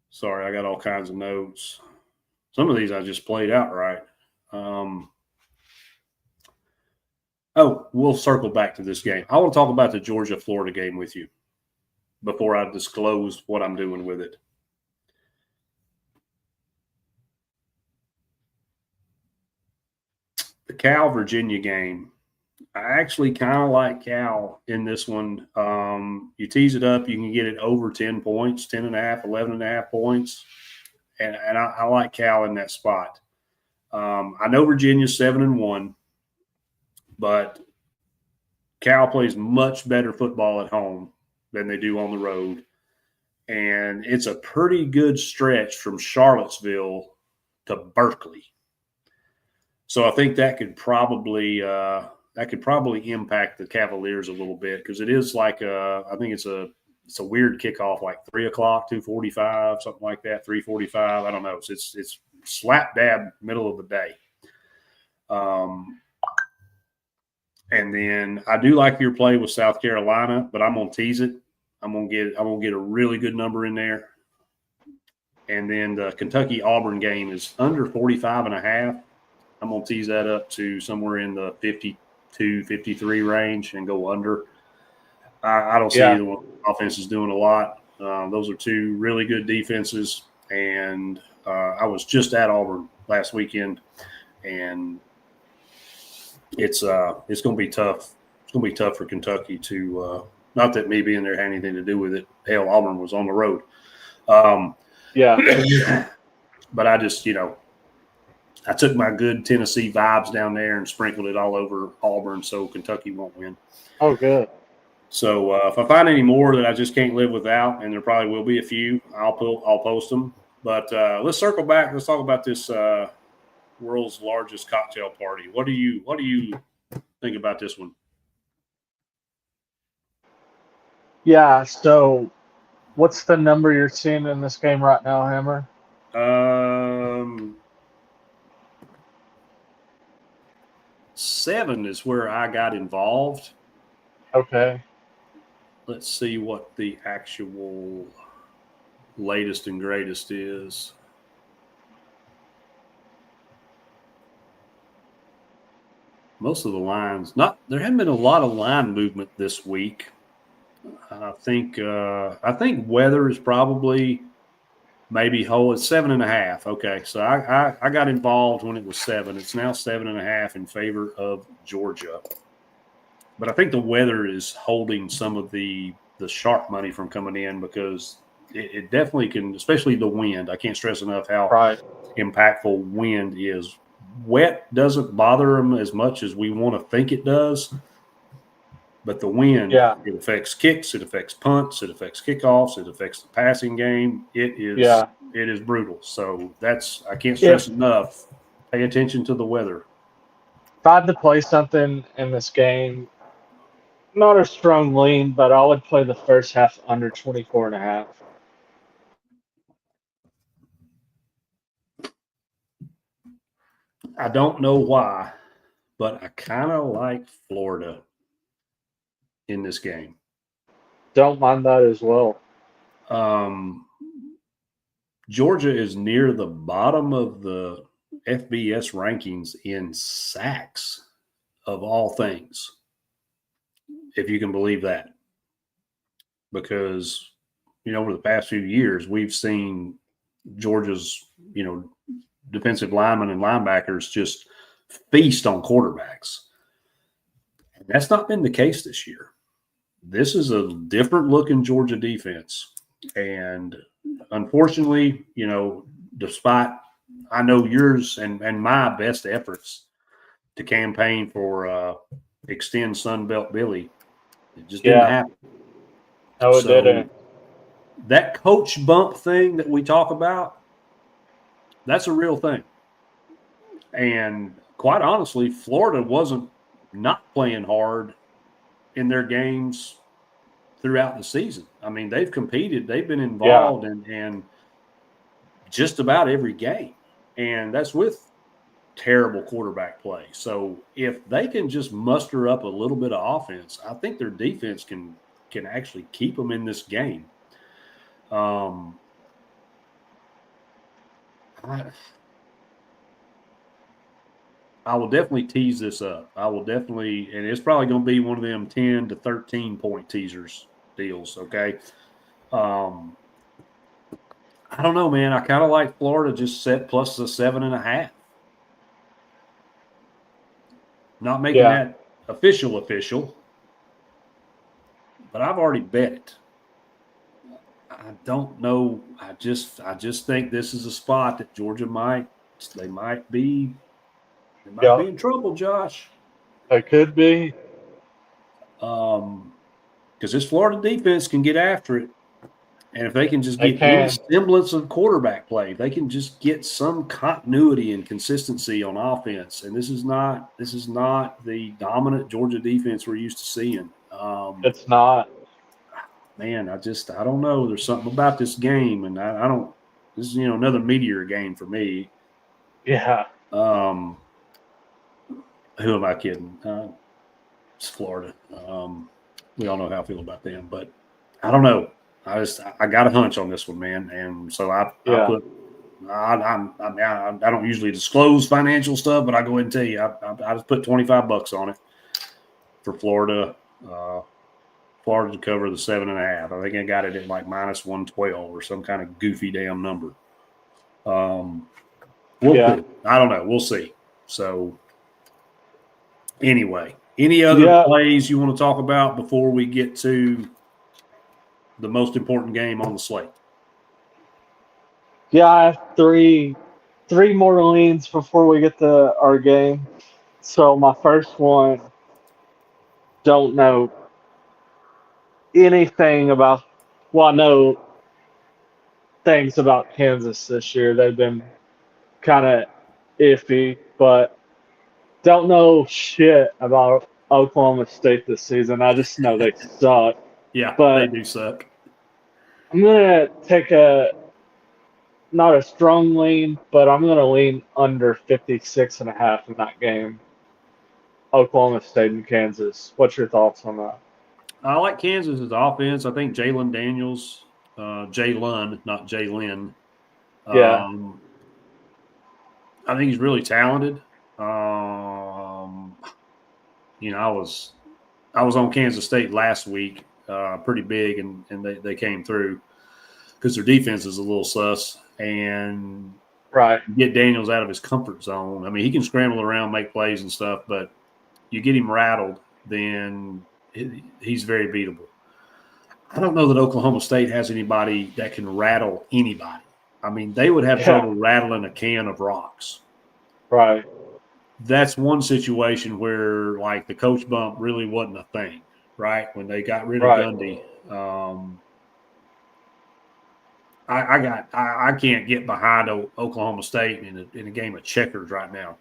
Sorry, I got all kinds of notes. Some of these I just played outright. We'll circle back to this game. I want to talk about the Georgia-Florida game with you before I disclose what I'm doing with it. The Cal-Virginia game. I actually kind of like Cal in this one. You tease it up, you can get it over 10 points, 10.5, 11.5 points. And I like Cal in that spot. I know Virginia's 7-1, but Cal plays much better football at home than they do on the road. And it's a pretty good stretch from Charlottesville to Berkeley. So I think that could probably impact the Cavaliers a little bit because it is like I think it's a weird kickoff, like 3 o'clock, 2:45, something like that, 3:45. I don't know. It's slap dab middle of the day. And then I do like your play with South Carolina, but I'm gonna tease it. I'm gonna get a really good number in there. And then the Kentucky-Auburn game is under 45.5. I'm going to tease that up to somewhere in the 52, 53 range and go under. I don't see either one. Offense is doing a lot. Those are 2 really good defenses. And I was just at Auburn last weekend, and it's going to be tough. It's going to be tough for Kentucky to not that me being there had anything to do with it. Hell, Auburn was on the road. But I just, I took my good Tennessee vibes down there and sprinkled it all over Auburn so Kentucky won't win. Oh, good. So if I find any more that I just can't live without, and there probably will be a few, I'll post them. But let's circle back. Let's talk about this world's largest cocktail party. What do you think about this one? Yeah. So, what's the number you're seeing in this game right now, Hammer? 7 is where I got involved. Okay. Let's see what the actual latest and greatest is. Most of the lines, there hasn't been a lot of line movement this week. I think weather is probably maybe whole. It's 7.5. Okay, so I got involved when it was 7. It's now 7.5 in favor of Georgia. But I think the weather is holding some of the sharp money from coming in because it definitely can, especially the wind. I can't stress enough how impactful wind is. Wet doesn't bother them as much as we want to think it does. But the wind, it affects kicks, it affects punts, it affects kickoffs, it affects the passing game. It is It is brutal. So I can't stress enough. Pay attention to the weather. If I had to play something in this game, not a strong lean, but I would play the first half under 24.5. I don't know why, but I kind of like Florida in this game. Don't mind that as well. Um, Georgia is near the bottom of the FBS rankings in sacks, of all things, if you can believe that. Because, over the past few years, we've seen Georgia's, defensive linemen and linebackers just feast on quarterbacks. And that's not been the case this year. This is a different looking Georgia defense. And unfortunately, despite I know yours and my best efforts to campaign for extend Sunbelt Billy, it just didn't happen. No, it didn't. That coach bump thing that we talk about, that's a real thing. And quite honestly, Florida wasn't not playing hard in their games throughout the season. I mean, they've competed, they've been involved in just about every game. And that's with terrible quarterback play. So if they can just muster up a little bit of offense, I think their defense can actually keep them in this game. I will definitely tease this up. I will definitely, and it's probably going to be one of them 10 to 13 point teasers deals. Okay. I don't know, man. I kind of like Florida just set plus the 7.5. Not making that official, but I've already bet it. I don't know. I just think this is a spot that Georgia might be in trouble, Josh. It could be. Because this Florida defense can get after it. And if they can just get any semblance of quarterback play, if they can just get some continuity and consistency on offense. And this is not the dominant Georgia defense we're used to seeing. It's not. Man, I don't know. There's something about this game, and I don't. This is another meteor game for me. Yeah. Who am I kidding? It's Florida. We all know how I feel about them, but I don't know. I got a hunch on this one, man, and so I don't usually disclose financial stuff, but I go ahead and tell you, I just put $25 on it for Florida. Florida to cover the 7.5. I think I got it at like minus 112 or some kind of goofy damn number. I don't know. We'll see. So anyway, any other plays you want to talk about before we get to the most important game on the slate? Yeah, I have three more leans before we get to our game. So my first one, don't know anything about. Well, I know things about Kansas this year. They've been kind of iffy, but don't know shit about Oklahoma State this season. I just know they suck. Yeah, but they do suck. I'm gonna take not a strong lean, but I'm gonna lean under 56.5 in that game. Oklahoma State and Kansas. What's your thoughts on that? I like Kansas's offense. I think Jalen Daniels, Jalen, not Jalen. I think he's really talented. I was on Kansas State last week, pretty big, and they came through because their defense is a little sus. And get Daniels out of his comfort zone. I mean, he can scramble around, make plays and stuff, but you get him rattled, then he's very beatable. I don't know that Oklahoma State has anybody that can rattle anybody. I mean, they would have trouble rattling a can of rocks. Right. That's one situation where, like, the coach bump really wasn't a thing, right? When they got rid of Gundy. I can't get behind Oklahoma State in a game of checkers right now.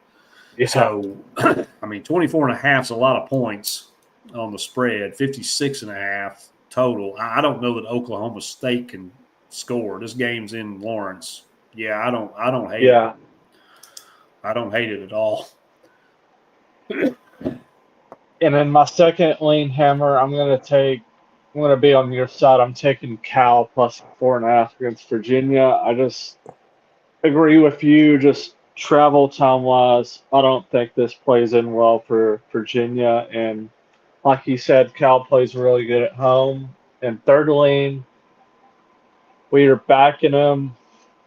Yeah. So, I mean, 24.5 is a lot of points on the spread, 56.5 total. I don't know that Oklahoma State can score. This game's in Lawrence. Yeah, I don't hate it. I don't hate it at all. And then my second lean hammer, I'm gonna be on your side. I'm taking Cal plus 4.5 against Virginia. I just agree with you. Just travel time wise, I don't think this plays in well for Virginia. And like you said, Cal plays really good at home. And third lean, we are backing them,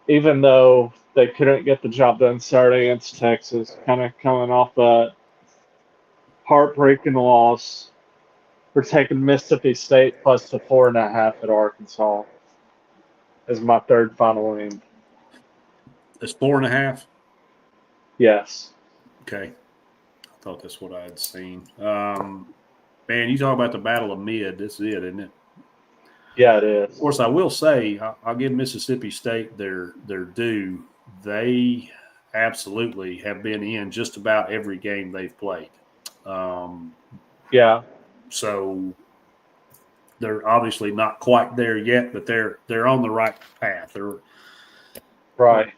even though they couldn't get the job done Saturday against Texas. Kind of coming off a heartbreaking loss. We're taking Mississippi State plus the 4.5 at Arkansas as my third final lean. It's 4.5. Yes. Okay, I thought that's what I had seen. Man, you talk about the battle of mid. This is it, isn't it? Yeah, it is. Of course, I will say I'll give Mississippi State their due. They absolutely have been in just about every game they've played. Yeah. So they're obviously not quite there yet, but they're on the right path. Right.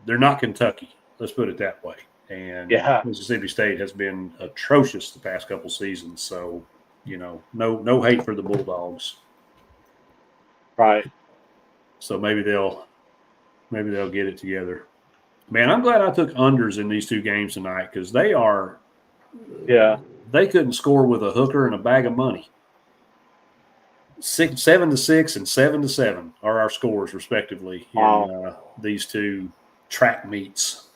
They're not Kentucky. Let's put it that way. And Yeah. Mississippi State has been atrocious the past couple seasons. So, no hate for the Bulldogs. Right. So maybe they'll get it together. Man, I'm glad I took unders in these two games tonight because they couldn't score with a hooker and a bag of money. 7-6 and 7-7 are our scores respectively in these two track meets.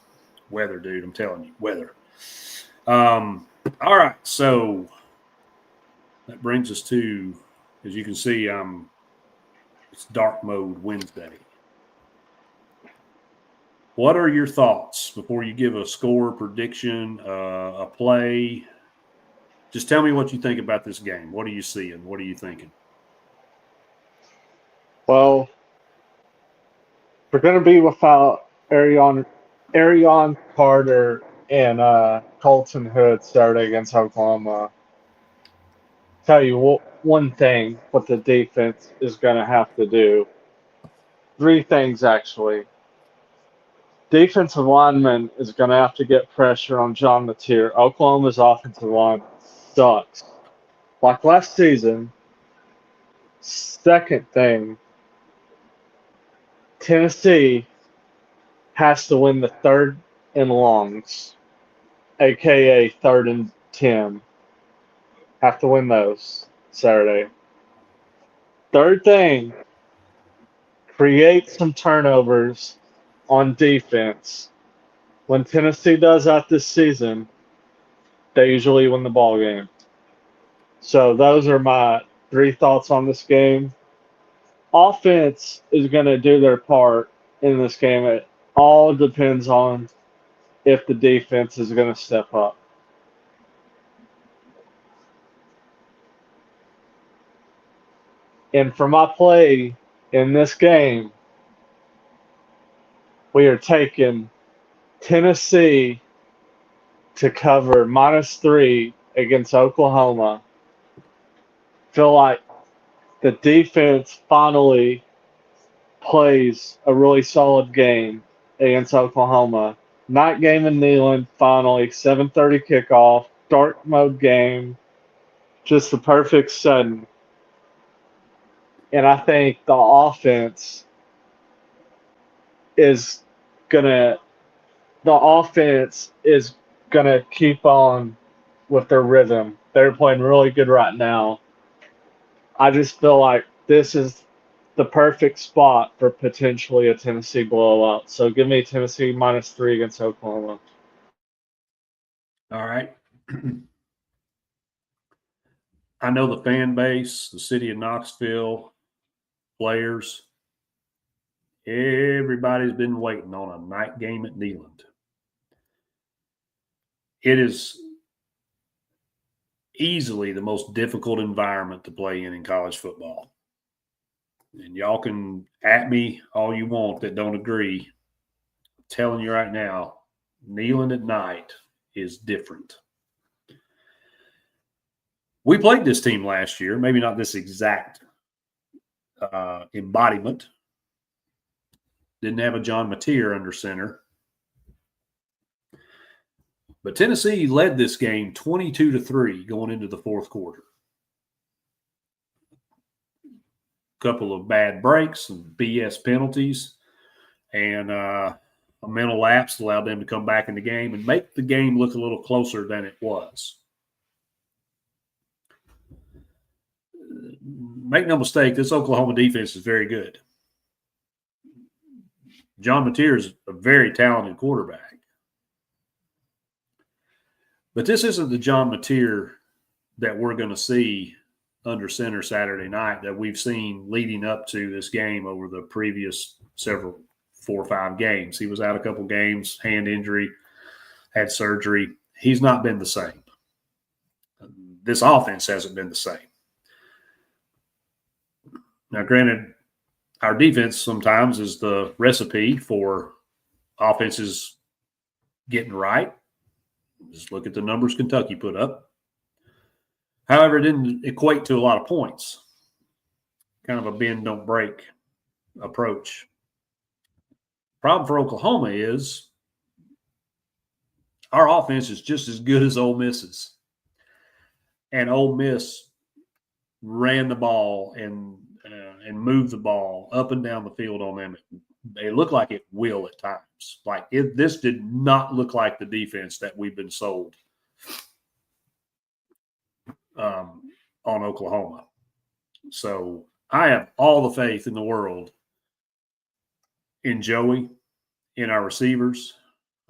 Weather, dude, I'm telling you, weather. All right, so that brings us to, as you can see, it's dark mode Wednesday. What are your thoughts before you give a score prediction, a play? Just tell me what you think about this game. What are you seeing? What are you thinking? Well, we're going to be without Arion Carter and Colton Hood Saturday against Oklahoma. Tell you one thing what the defense is going to have to do. Three things, actually. Defensive lineman is going to have to get pressure on John Mateer. Oklahoma's offensive line sucks. Like last season. Second thing, Tennessee has to win the third and longs, aka third and 10. Have to win those Saturday. Third thing, create some turnovers on defense. When Tennessee does that this season, they usually win the ball game. So those are my three thoughts on this game. Offense is going to do their part in this game. It all depends on if the defense is going to step up. And for my play in this game, we are taking Tennessee to cover -3 against Oklahoma. Feel like the defense finally plays a really solid game against Oklahoma. Night game in Neyland, finally, 7:30 kickoff, dark mode game, just the perfect setting. And I think the offense is gonna keep on with their rhythm. They're playing really good right now. I just feel like this is the perfect spot for potentially a Tennessee blowout. So give me Tennessee -3 against Oklahoma. All right. I know the fan base, the city of Knoxville, players, everybody's been waiting on a night game at Neyland. It is easily the most difficult environment to play in college football. And y'all can at me all you want that don't agree. I'm telling you right now, Neyland at night is different. We played this team last year, maybe not this exact embodiment. Didn't have a John Mateer under center. But Tennessee led this game 22-3 going into the fourth quarter. Couple of bad breaks and BS penalties, and a mental lapse allowed them to come back in the game and make the game look a little closer than it was. Make no mistake, this Oklahoma defense is very good. John Mateer is a very talented quarterback. But this isn't the John Mateer that we're going to see under center Saturday night that we've seen leading up to this game over the previous 4 or 5 games. He was out a couple games, hand injury, had surgery. He's not been the same. This offense hasn't been the same. Now, granted, our defense sometimes is the recipe for offenses getting right. Just look at the numbers Kentucky put up. However, it didn't equate to a lot of points. Kind of a bend, don't break approach. Problem for Oklahoma is our offense is just as good as Ole Miss's. And Ole Miss ran the ball and moved the ball up and down the field on them. It looked like it will at times. This did not look like the defense that we've been sold on Oklahoma. So I have all the faith in the world in Joey, in our receivers,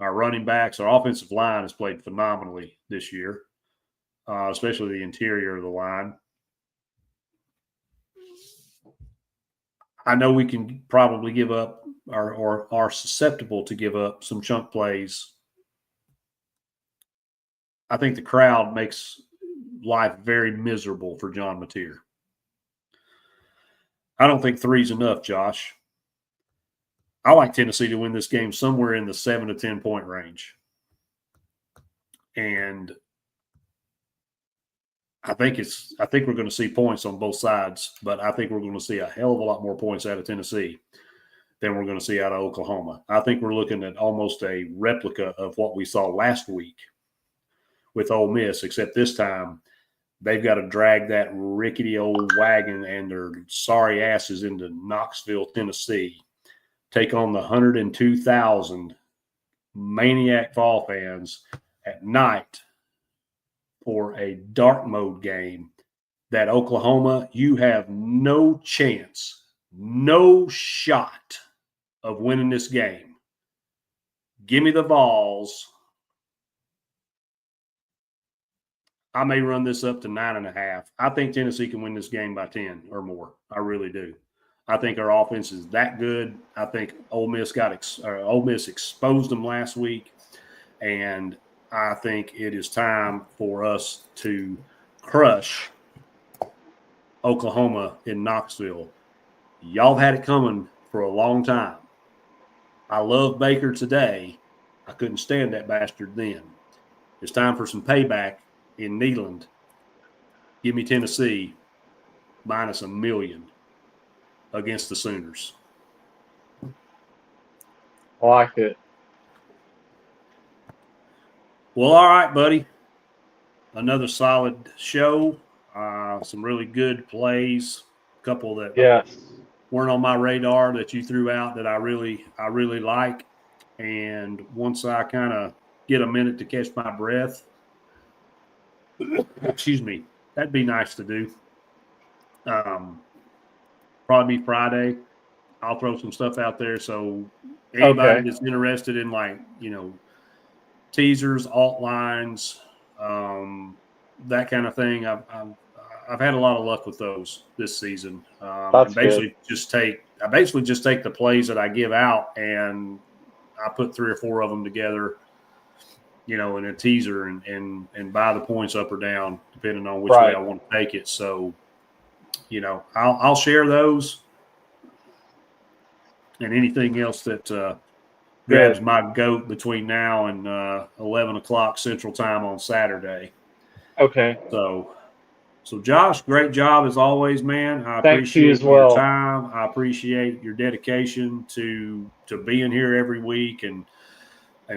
our running backs. Our offensive line has played phenomenally this year, especially the interior of the line. I know we can probably give up or are susceptible to give up some chunk plays. I think the crowd makes life very miserable for John Mateer. I don't think 3's enough, Josh. I like Tennessee to win this game somewhere in the 7 to 10 point range. And I think we're going to see points on both sides, but I think we're going to see a hell of a lot more points out of Tennessee than we're going to see out of Oklahoma. I think we're looking at almost a replica of what we saw last week with Ole Miss, except this time they've got to drag that rickety old wagon and their sorry asses into Knoxville, Tennessee, take on the 102,000 maniac Vol fans at night for a dark mode game that Oklahoma, you have no chance, no shot of winning this game. Give me the Vols. I may run this up to 9.5. I think Tennessee can win this game by 10 or more. I really do. I think our offense is that good. I think Ole Miss exposed them last week, and I think it is time for us to crush Oklahoma in Knoxville. Y'all had it coming for a long time. I love Baker today. I couldn't stand that bastard then. It's time for some payback in Neyland. Give me Tennessee minus -1 million against the Sooners. I like it. Well, all right, buddy. Another solid show. Some really good plays. A couple that weren't on my radar that you threw out that I really like. And once I kind of get a minute to catch my breath, excuse me, that'd be nice to do. Probably be Friday. I'll throw some stuff out there. So anybody that's interested in teasers, alt lines, that kind of thing. I've had a lot of luck with those this season. I basically just take the plays that I give out and I put 3 or 4 of them together, in a teaser and buy the points up or down depending on which way I want to take it. So, I'll share those. and anything else that grabs Good. my goat between now and 11 o'clock Central Time on Saturday. Okay. So Josh, great job as always, man. I Thank you appreciate as your well. time. I appreciate your dedication to being here every week and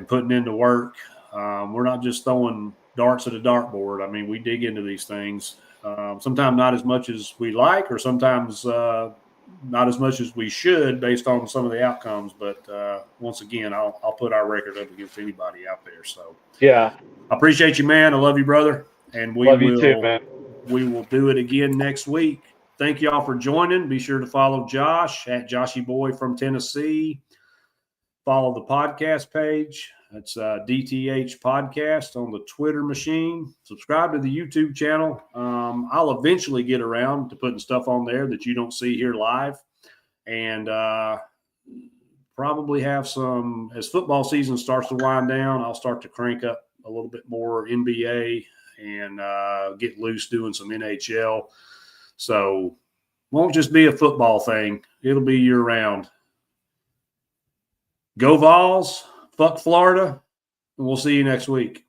putting into work. We're not just throwing darts at a dartboard. I mean, we dig into these things. Sometimes not as much as we like, or sometimes not as much as we should, based on some of the outcomes. But once again, I'll put our record up against anybody out there. So Yeah. I appreciate you, man. I love you, brother. And Love you too, man. we will do it again next week. Thank you all for joining. Be sure to follow Josh at Joshyboy from Tennessee. Follow the podcast page. It's DTH Podcast on the Twitter machine. Subscribe to the YouTube channel. I'll eventually get around to putting stuff on there that you don't see here live. And probably have some, as football season starts to wind down, I'll start to crank up a little bit more NBA and get loose doing some NHL. So won't just be a football thing. It'll be year round. Go Vols, fuck Florida, and we'll see you next week.